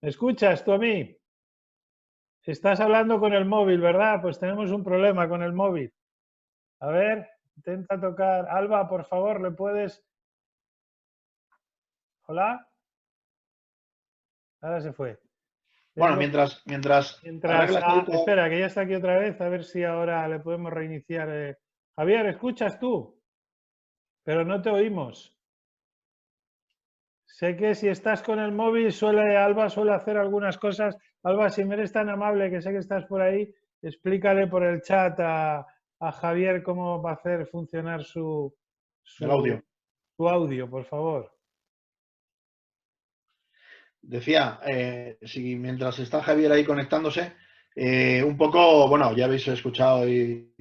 ¿Me escuchas tú a mí? Estás hablando con el móvil, ¿verdad? Pues tenemos un problema con el móvil. A ver, intenta tocar. Alba, por favor, ¿le puedes? ¿Hola? Ahora se fue. Bueno, Tengo... mientras Mientras... arreglas ahí todo. espera, que ya está aquí otra vez, a ver si ahora le podemos reiniciar. Javier, ¿escuchas tú? Pero no te oímos. Sé que si estás con el móvil, Alba suele hacer algunas cosas. Alba, si me eres tan amable, que sé que estás por ahí, explícale por el chat a Javier cómo va a hacer funcionar El audio. su audio, por favor. Decía, si mientras está Javier ahí conectándose, un poco, bueno, ya habéis escuchado y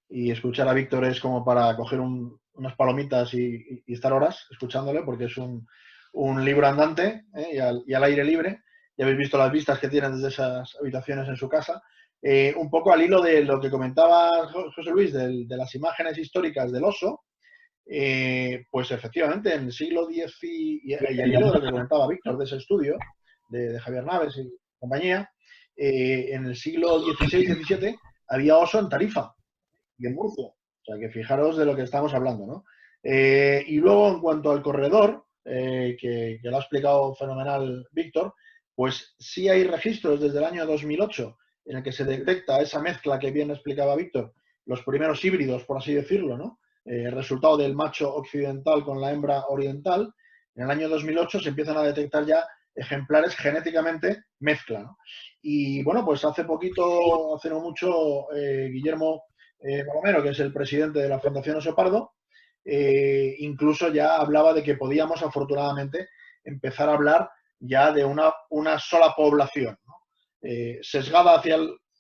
escuchar a Víctor es como para coger unas palomitas y estar horas escuchándole, porque es un libro andante y al aire libre. Ya habéis visto las vistas que tienen desde esas habitaciones en su casa. Un poco al hilo de lo que comentaba José Luis, de las imágenes históricas del oso, pues efectivamente, en el siglo X y el hilo de lo que comentaba Víctor, de ese estudio de Javier Naves y compañía, en el siglo XVI-XVII había oso en Tarifa y en Murcia. O sea, que fijaros de lo que estamos hablando, ¿no? Y luego, en cuanto al corredor, que lo ha explicado fenomenal Víctor, pues sí hay registros desde el año 2008 en el que se detecta esa mezcla que bien explicaba Víctor, los primeros híbridos, por así decirlo, ¿no? El resultado del macho occidental con la hembra oriental. En el año 2008 se empiezan a detectar ya ejemplares genéticamente mezcla, ¿no? Y bueno, pues hace poquito, hace no mucho, Guillermo Palomero, que es el presidente de la Fundación Oso Pardo, incluso ya hablaba de que podíamos, afortunadamente, empezar a hablar ya de una sola población, ¿no? Sesgada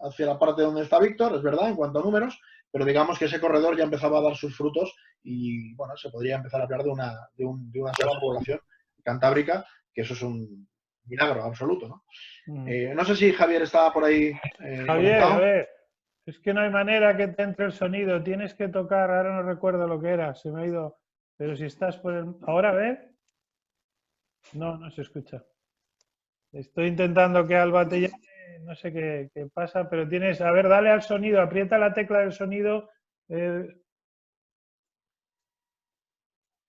hacia la parte donde está Víctor, es verdad, en cuanto a números, pero digamos que ese corredor ya empezaba a dar sus frutos y, bueno, se podría empezar a hablar de una sola población cantábrica, que eso es un milagro absoluto, ¿no? No sé si Javier estaba por ahí Javier, a conectado. ver, es que no hay manera que te entre el sonido, tienes que tocar, ahora no recuerdo lo que era, se me ha ido, pero si estás por el... ¿Ahora a ver? No, no se escucha. Estoy intentando que Alba te llame, no sé qué pasa, pero tienes, a ver, dale al sonido, aprieta la tecla del sonido.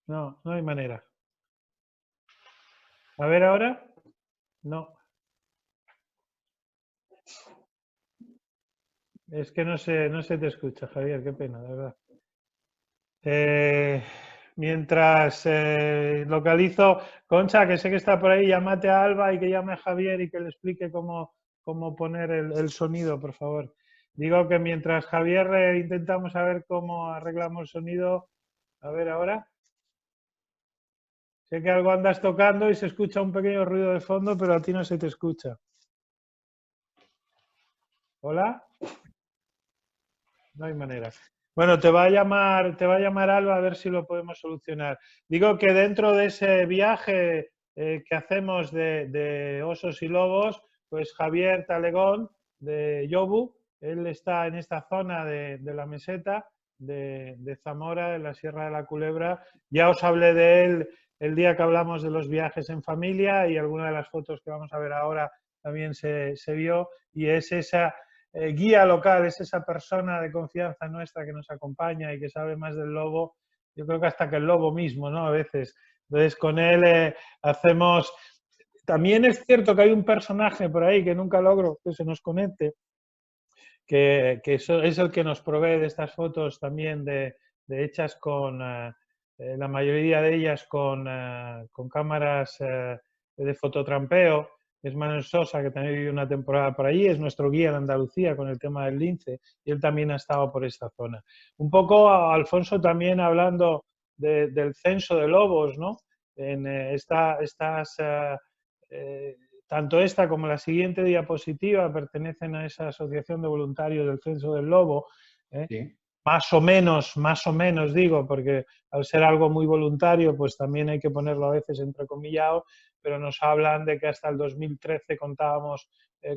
No, no hay manera. A ver ahora. No. Es que no se te escucha, Javier, qué pena, de verdad. Mientras localizo, Concha, que sé que está por ahí, llámate a Alba y que llame a Javier y que le explique cómo poner el sonido, por favor. Digo que mientras Javier intentamos saber cómo arreglamos el sonido, a ver ahora. Sé que algo andas tocando y se escucha un pequeño ruido de fondo, pero a ti no se te escucha. ¿Hola? No hay manera. Bueno, te va a llamar Alba a ver si lo podemos solucionar. Digo que dentro de ese viaje que hacemos de osos y lobos, pues Javier Talegón de Yobu, él está en esta zona de la meseta de Zamora, de la Sierra de la Culebra. Ya os hablé de él el día que hablamos de los viajes en familia y alguna de las fotos que vamos a ver ahora también se vio, y es esa guía local, es esa persona de confianza nuestra que nos acompaña y que sabe más del lobo, yo creo que hasta que el lobo mismo, ¿no? A veces. Entonces, con él hacemos... También es cierto que hay un personaje por ahí que nunca logro que se nos conecte, que es el que nos provee de estas fotos también hechas con, la mayoría de ellas con cámaras de fototrampeo. Es Manuel Sosa, que también vivió una temporada por allí, es nuestro guía en Andalucía con el tema del lince, y él también ha estado por esta zona. Un poco, Alfonso, también hablando del censo de lobos, ¿no? En tanto esta como la siguiente diapositiva pertenecen a esa asociación de voluntarios del Censo del Lobo. Sí. Más o menos digo, porque al ser algo muy voluntario, pues también hay que ponerlo a veces entrecomillado, pero nos hablan de que hasta el 2013 contábamos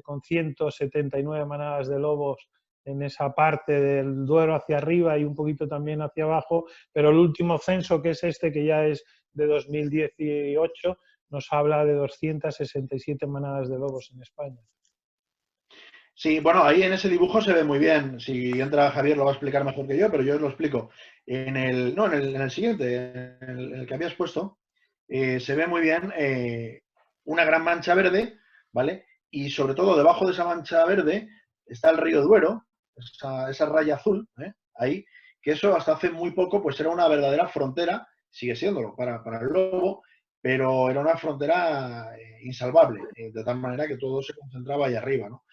con 179 manadas de lobos en esa parte del Duero hacia arriba y un poquito también hacia abajo, pero el último censo, que es este, que ya es de 2018, nos habla de 267 manadas de lobos en España. Sí, bueno, ahí en ese dibujo se ve muy bien. Si entra Javier lo va a explicar mejor que yo, pero yo os lo explico. En el siguiente, en el que habías puesto, se ve muy bien una gran mancha verde, ¿vale? Y sobre todo debajo de esa mancha verde está el río Duero, esa raya azul, ahí, que eso hasta hace muy poco pues era una verdadera frontera, sigue siéndolo para el lobo, pero era una frontera insalvable, de tal manera que todo se concentraba ahí arriba, ¿no?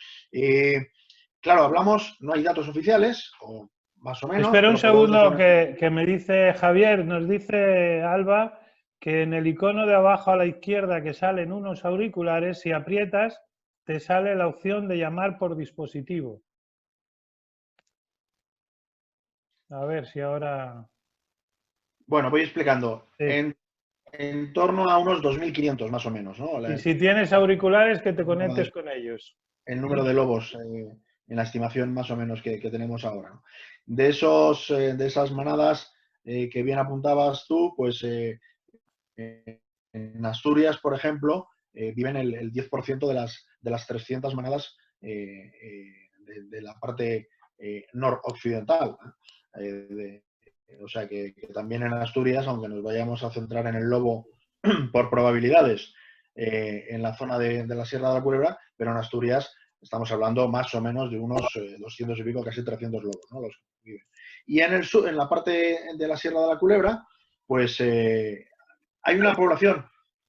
Claro, hablamos, no hay datos oficiales, o más o menos. Espera un pero podemos segundo decir... que me dice Javier, nos dice Alba que en el icono de abajo a la izquierda que salen unos auriculares, si aprietas, te sale la opción de llamar por dispositivo. A ver si ahora... Bueno, voy explicando. Sí. En torno a unos 2.500 más o menos, ¿no? Y si tienes auriculares, que te conectes con ellos. El número de lobos en la estimación más o menos que tenemos ahora, ¿no? De esas manadas que bien apuntabas tú, pues en Asturias, por ejemplo, viven el 10% de las 300 manadas de la parte noroccidental. O sea que también en Asturias, aunque nos vayamos a centrar en el lobo por probabilidades en la zona de la Sierra de la Culebra, pero en Asturias estamos hablando más o menos de unos 200 y pico, casi 300 lobos, ¿no? Los que viven. Y en el sur, en la parte de la Sierra de la Culebra, pues hay una población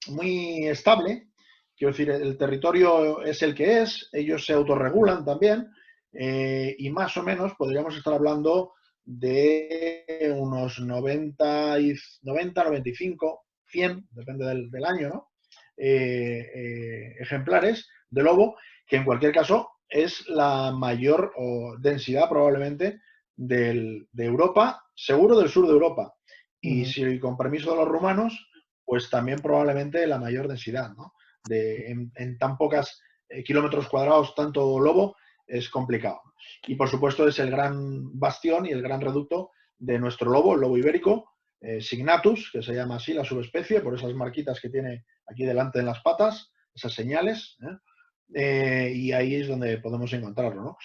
muy estable, quiero decir, el territorio es el que es, ellos se autorregulan también, y más o menos podríamos estar hablando de unos 90, 95, 100, depende del año, ¿no? Ejemplares de lobo, que en cualquier caso es la mayor densidad probablemente de Europa, seguro del sur de Europa. Y si con permiso de los rumanos, pues también probablemente la mayor densidad, ¿no? En tan pocos kilómetros cuadrados, tanto lobo, es complicado. Y por supuesto es el gran bastión y el gran reducto de nuestro lobo, el lobo ibérico, Signatus, que se llama así la subespecie, por esas marquitas que tiene aquí delante en las patas, esas señales, y ahí es donde podemos encontrarlo, ¿no?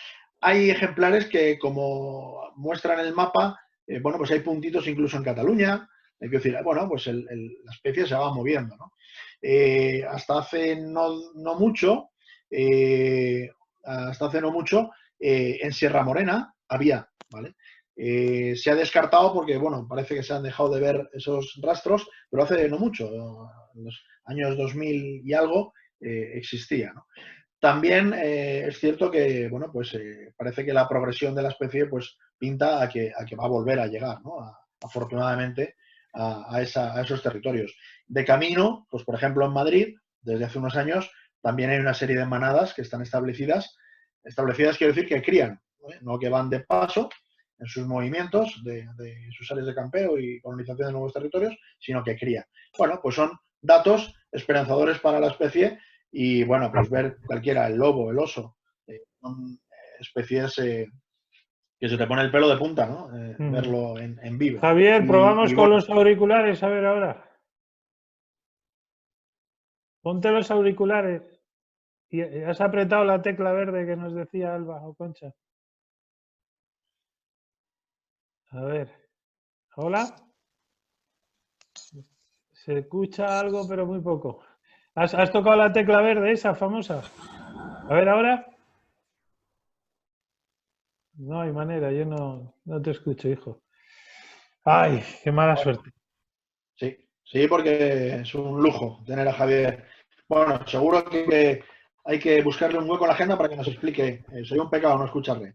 Hay ejemplares que, como muestran el mapa, bueno, pues hay puntitos incluso en Cataluña. Hay que decir, bueno, pues la especie se va moviendo, ¿no? Hasta hace no mucho, en Sierra Morena había, ¿vale? Se ha descartado porque, bueno, parece que se han dejado de ver esos rastros, pero hace no mucho, en los años 2000 y algo, existía, ¿no? También es cierto que, bueno, pues parece que la progresión de la especie pues pinta a que va a volver a llegar, ¿no? Afortunadamente a esos territorios. De camino, pues por ejemplo en Madrid, desde hace unos años, también hay una serie de manadas que están establecidas quiero decir que crían, no que van de paso en sus movimientos de sus áreas de campeo y colonización de nuevos territorios, sino que crían. Bueno, pues son datos esperanzadores para la especie. Y bueno, pues ver cualquiera, el lobo, el oso, son especies que se te pone el pelo de punta, ¿no? Verlo en vivo. Javier, probamos con los auriculares, a ver ahora. Ponte los auriculares. ¿Y has apretado la tecla verde que nos decía Alba o Concha? A ver. ¿Hola? Se escucha algo, pero muy poco. ¿Has tocado la tecla verde esa famosa? A ver, ¿ahora? No hay manera, yo no te escucho, hijo. Ay, qué mala suerte. Sí, porque es un lujo tener a Javier. Bueno, seguro que hay que buscarle un hueco en la agenda para que nos explique. Sería un pecado no escucharle.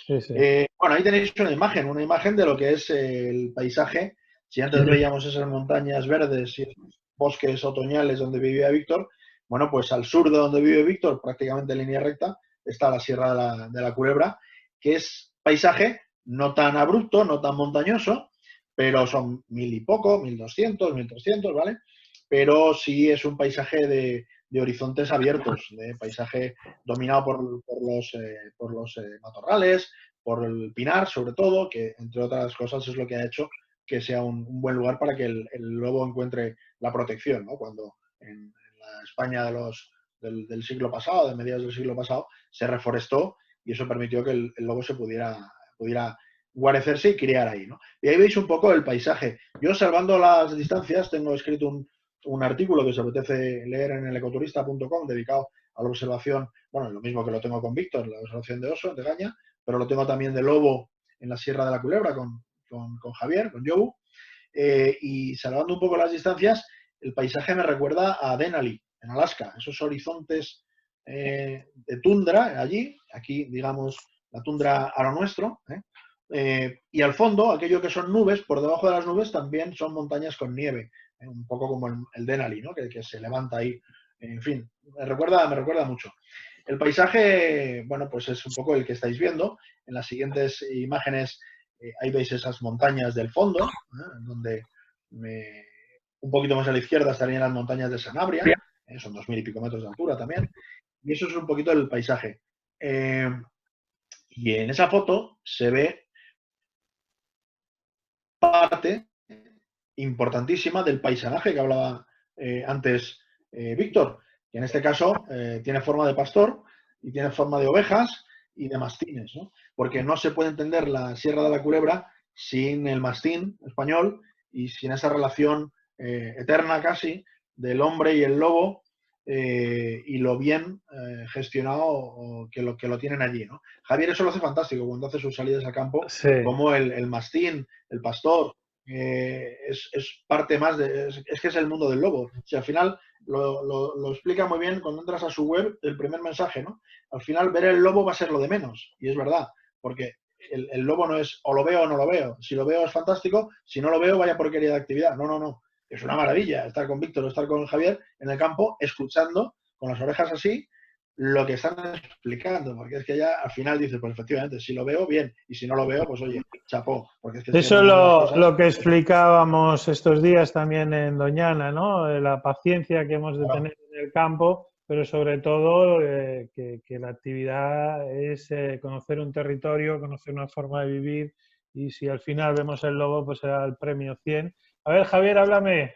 Sí. Bueno, ahí tenéis una imagen de lo que es el paisaje. Si antes veíamos esas montañas verdes y bosques otoñales donde vivía Víctor, bueno, pues al sur de donde vive Víctor, prácticamente en línea recta, está la Sierra de la Culebra, que es paisaje no tan abrupto, no tan montañoso, pero son 1000 y poco, 1200, 1300, ¿vale? Pero sí es un paisaje de horizontes abiertos, de paisaje dominado por los matorrales, por el pinar, sobre todo, que entre otras cosas es lo que ha hecho que sea un buen lugar para que el lobo encuentre la protección, ¿no? Cuando en la España del siglo pasado, de mediados del siglo pasado, se reforestó y eso permitió que el lobo se pudiera guarecerse y criar ahí, ¿no? Y ahí veis un poco el paisaje. Yo, salvando las distancias, tengo escrito un artículo que os apetece leer en el ecoturista.com dedicado a la observación, bueno, lo mismo que lo tengo con Víctor, la observación de oso, de Gaña, pero lo tengo también de lobo en la Sierra de la Culebra con Javier, con Jobu. Y salvando un poco las distancias, el paisaje me recuerda a Denali, en Alaska, esos horizontes de tundra allí, aquí digamos la tundra a lo nuestro, y al fondo, aquello que son nubes, por debajo de las nubes también son montañas con nieve, un poco como el Denali, ¿no? que se levanta ahí. En fin, me recuerda mucho. El paisaje, bueno, pues es un poco el que estáis viendo. En las siguientes imágenes ahí veis esas montañas del fondo, donde un poquito más a la izquierda estarían las montañas de Sanabria, son 2000 y pico metros de altura también. Y eso es un poquito el paisaje. Y en esa foto se ve parte importantísima del paisaje que hablaba antes Víctor, que en este caso tiene forma de pastor y tiene forma de ovejas y de mastines, ¿no? Porque no se puede entender la Sierra de la Culebra sin el mastín español y sin esa relación eterna casi del hombre y el lobo y lo bien gestionado que lo tienen allí, ¿no? Javier eso lo hace fantástico cuando hace sus salidas al campo, Sí. como el mastín, el pastor, es parte más es que es el mundo del lobo. Si al final lo explica muy bien cuando entras a su web, el primer mensaje, ¿no? Al final ver el lobo va a ser lo de menos, y es verdad, porque el lobo no es o lo veo o no lo veo. Si lo veo es fantástico, si no lo veo vaya porquería de actividad. No. Es una maravilla estar con Víctor o estar con Javier en el campo, escuchando, con las orejas así, lo que están explicando, porque es que ya al final dices, pues efectivamente, si lo veo, bien, y si no lo veo, pues oye, chapó, porque es que estoy Eso es entendiendo las cosas. lo que explicábamos estos días también en Doñana, ¿no? La paciencia que hemos de tener en el campo, pero sobre todo que la actividad es conocer un territorio, conocer una forma de vivir, y si al final vemos el lobo, pues será el premio 100. A ver, Javier, háblame.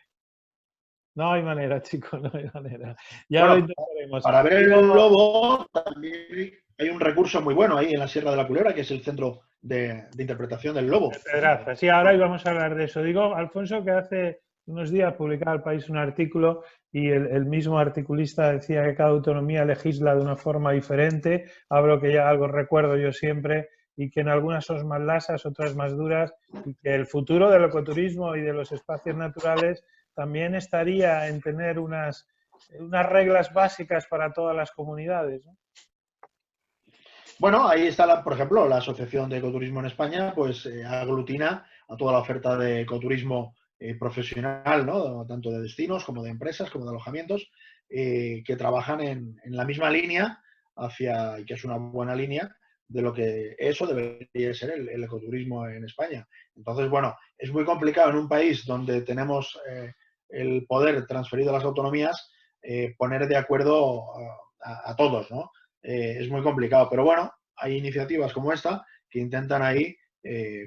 No hay manera, chicos, no hay manera. Ya lo Bueno, intentaremos. para ver el Digo, lobo también hay un recurso muy bueno ahí en la Sierra de la Culebra, que es el Centro de Interpretación del Lobo. Pedraza. Sí, ahora íbamos a hablar de eso. Digo, Alfonso, que hace unos días publicaba El País un artículo y el mismo articulista decía que cada autonomía legisla de una forma diferente. Hablo que ya algo recuerdo yo siempre, y que en algunas son más lasas, otras más duras, y que el futuro del ecoturismo y de los espacios naturales también estaría en tener unas reglas básicas para todas las comunidades, ¿no? Bueno, ahí está, por ejemplo, la Asociación de Ecoturismo en España, pues aglutina a toda la oferta de ecoturismo profesional, ¿no? Tanto de destinos como de empresas, como de alojamientos, que trabajan en la misma línea y que es una buena línea de lo que eso debería ser el ecoturismo en España. Entonces, bueno, es muy complicado en un país donde tenemos el poder transferido a las autonomías poner de acuerdo a todos, ¿no? Es muy complicado. Pero bueno, hay iniciativas como esta que intentan ahí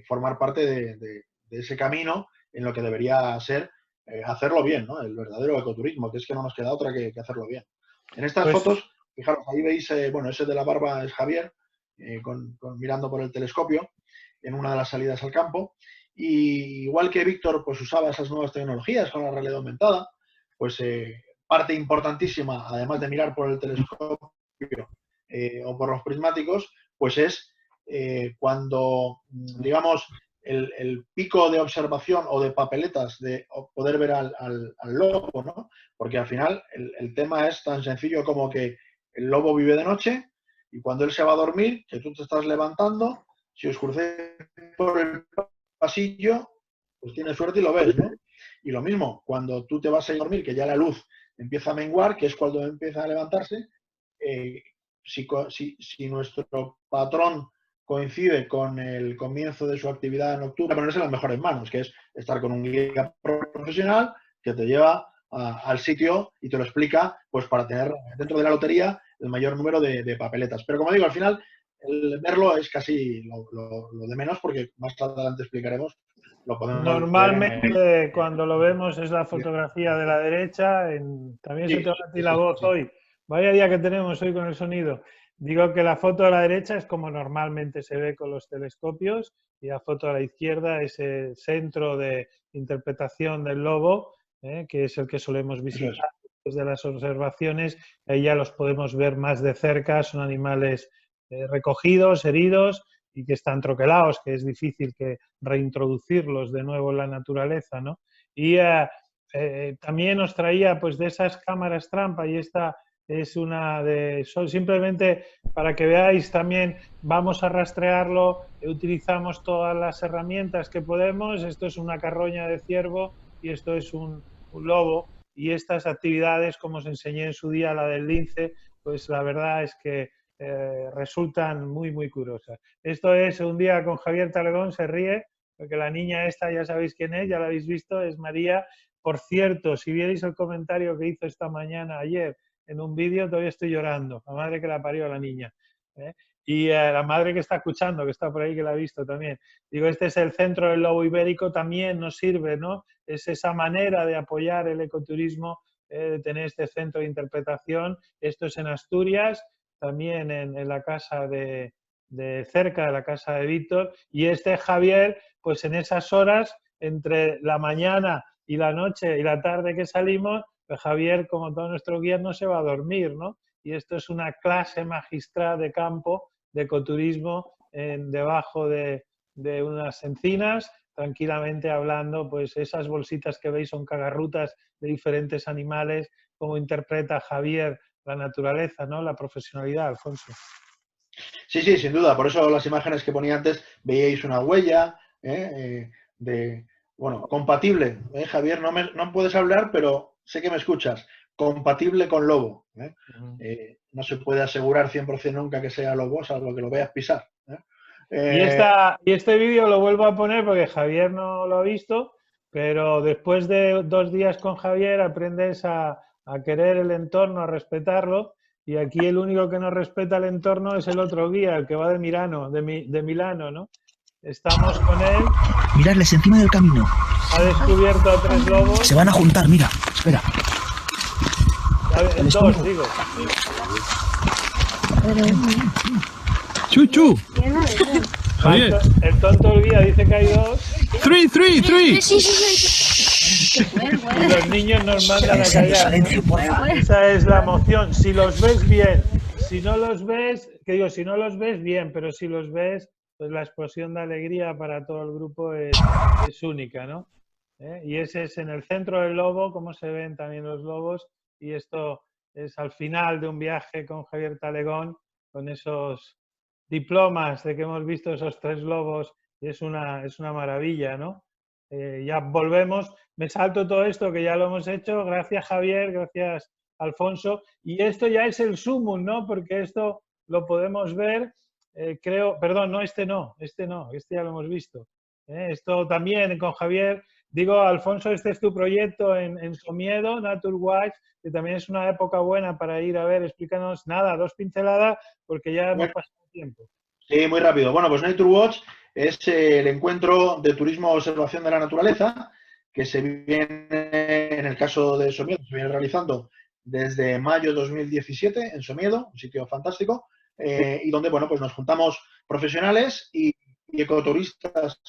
formar parte de ese camino en lo que debería ser hacerlo bien, ¿no? El verdadero ecoturismo, que es que no nos queda otra que hacerlo bien. En estas Pues fotos, fijaros, ahí veis, bueno, ese de la barba es Javier, mirando por el telescopio en una de las salidas al campo. Y igual que Víctor pues usaba esas nuevas tecnologías con la realidad aumentada, pues parte importantísima, además de mirar por el telescopio o por los prismáticos, pues es cuando, digamos, el pico de observación o de papeletas de poder ver al lobo, ¿no? Porque al final el tema es tan sencillo como que el lobo vive de noche y cuando él se va a dormir, que tú te estás levantando, si oscurece por el pasillo, pues tienes suerte y lo ves, ¿no? Y lo mismo, cuando tú te vas a dormir, que ya la luz empieza a menguar, que es cuando empieza a levantarse, eh, si nuestro patrón coincide con el comienzo de su actividad nocturna, ponerse en las mejores manos, que es estar con un guía profesional que te lleva al sitio y te lo explica, pues para tener dentro de la lotería el mayor número de papeletas. Pero como digo, al final el verlo es casi lo de menos, porque más adelante explicaremos, lo podemos ver en el... normalmente cuando lo vemos es la fotografía de la derecha. También se Sí, te va a ti sí, la sí, voz sí. hoy. Vaya día que tenemos hoy con el sonido. Digo que la foto de la derecha es como normalmente se ve con los telescopios, y la foto a la izquierda es el centro de interpretación del lobo, que es el que solemos Eso es. visitar desde las observaciones. Ahí ya los podemos ver más de cerca. Son animales recogidos, heridos y que están troquelados, que es difícil que reintroducirlos de nuevo en la naturaleza, ¿no? Y también os traía pues de esas cámaras trampa, y esta es una de... simplemente para que veáis también, vamos a rastrearlo, utilizamos todas las herramientas que podemos. Esto es una carroña de ciervo y esto es un lobo, y estas actividades, como os enseñé en su día, la del lince, pues la verdad es que resultan muy, muy curiosas. Esto es un día con Javier Talegón, se ríe, porque la niña esta ya sabéis quién es, ya la habéis visto, es María. Por cierto, si vierais el comentario que hizo esta mañana, ayer, en un vídeo, todavía estoy llorando. La madre que la parió a la niña. Y la madre que está escuchando, que está por ahí, que la ha visto también. Digo, este es el centro del lobo ibérico, también nos sirve, ¿no? Es esa manera de apoyar el ecoturismo, de tener este centro de interpretación. Esto es en Asturias, también en la casa de cerca de la casa de Víctor, y este Javier, pues en esas horas, entre la mañana y la noche y la tarde que salimos, pues Javier, como todos nuestros guías, no se va a dormir, ¿no? Y esto es una clase magistral de campo, de ecoturismo, debajo de unas encinas, tranquilamente hablando, pues esas bolsitas que veis son cagarrutas de diferentes animales, como interpreta Javier la naturaleza, ¿no? La profesionalidad, Alfonso. Sí, sí, sin duda. Por eso las imágenes que ponía antes, veíais una huella de, bueno, compatible. Javier, no puedes hablar, pero sé que me escuchas. compatible con lobo. No se puede asegurar 100% nunca que sea lobo, salvo que lo veas pisar. Y este vídeo lo vuelvo a poner porque Javier no lo ha visto, pero después de 2 días con Javier aprendes a querer el entorno, a respetarlo, y aquí el único que no respeta el entorno es el otro guía, el que va de Milano, ¿no? Estamos con él. Mirarles encima del camino. Ha descubierto a 3 lobos. Se van a juntar, mira, espera. 2, digo. Chuchu. Javier. El tonto el guía dice que hay 2. 3. Y los niños nos mandan a callar. Silencio, por favor. Esa es la emoción. Si los ves, bien. Si no los ves, si no los ves, bien, pero si los ves, pues la explosión de alegría para todo el grupo es única, ¿no? Y ese es en el centro del lobo, como se ven también los lobos, y esto es al final de un viaje con Javier Talegón, con esos diplomas de que hemos visto esos 3 lobos, y es una maravilla, ¿no? Ya volvemos, me salto todo esto que ya lo hemos hecho, gracias Javier, gracias Alfonso, y esto ya es el sumum, ¿no? Porque esto lo podemos ver, creo, perdón, no, este ya lo hemos visto. Esto también con Javier, digo, Alfonso, este es tu proyecto en Somiedo, Naturwatch, que también es una época buena para ir a ver, explícanos, nada, 2 pinceladas, porque ya hemos pasado tiempo. Sí, muy rápido. Bueno, pues Naturwatch es el encuentro de turismo observación de la naturaleza que se viene, en el caso de Somiedo, se viene realizando desde mayo de 2017 en Somiedo, un sitio fantástico, y donde, bueno, pues nos juntamos profesionales y ecoturistas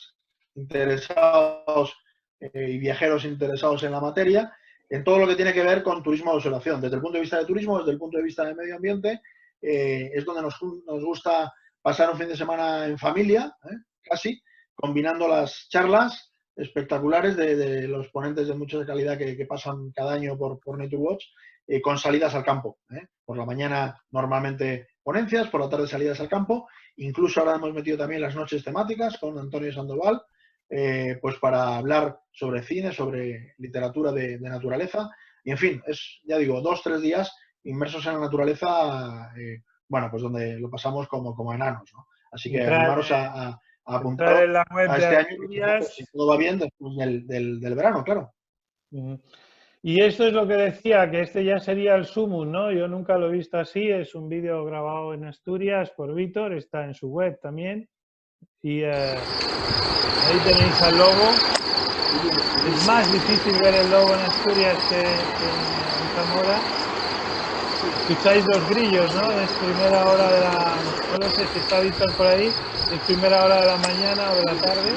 interesados y viajeros interesados en la materia, en todo lo que tiene que ver con turismo de observación. Desde el punto de vista de turismo, desde el punto de vista del medio ambiente, es donde nos gusta pasar un fin de semana en familia, casi, combinando las charlas espectaculares de los ponentes de mucha calidad que pasan cada año por Naturwatch, con salidas al campo. Por la mañana normalmente ponencias, por la tarde salidas al campo. Incluso ahora hemos metido también las noches temáticas con Antonio Sandoval, pues para hablar sobre cine, sobre literatura de naturaleza. Y en fin, es, ya digo, 2-3 días inmersos en la naturaleza, bueno, pues donde lo pasamos como enanos, ¿no? Así que animaros a apuntar en la web a este de año, si todo va bien, después del verano, claro. Y esto es lo que decía, que este ya sería el sumum, ¿no? Yo nunca lo he visto así, es un vídeo grabado en Asturias por Víctor, está en su web también. Y ahí tenéis al lobo. Es más difícil ver el lobo en Asturias que en Zamora. Escucháis los grillos, ¿no? Es primera hora de la... No sé si está Víctor por ahí. Es primera hora de la mañana o de la tarde.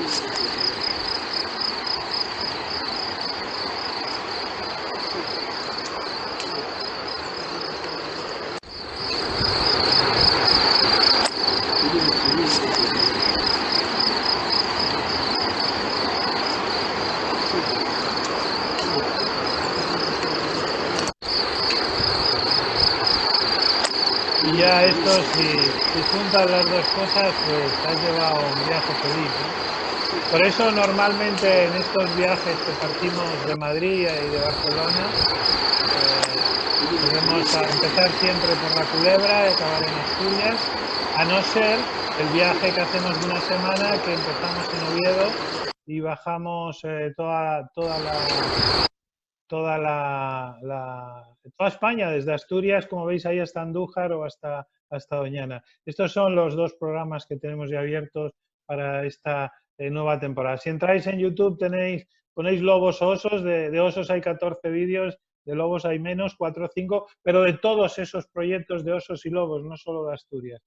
Y ya esto, si juntas las 2 cosas, pues has llevado un viaje feliz, ¿no? Por eso normalmente en estos viajes que partimos de Madrid y de Barcelona, podemos empezar siempre por la Culebra y acabar en Asturias, a no ser el viaje que hacemos de una semana, que empezamos en Oviedo y bajamos toda España, desde Asturias, como veis ahí, hasta Andújar o hasta Doñana. Estos son los 2 programas que tenemos ya abiertos para esta nueva temporada. Si entráis en YouTube ponéis lobos o osos, de osos hay 14 vídeos, de lobos hay menos, 4 o 5, pero de todos esos proyectos de osos y lobos, no solo de Asturias.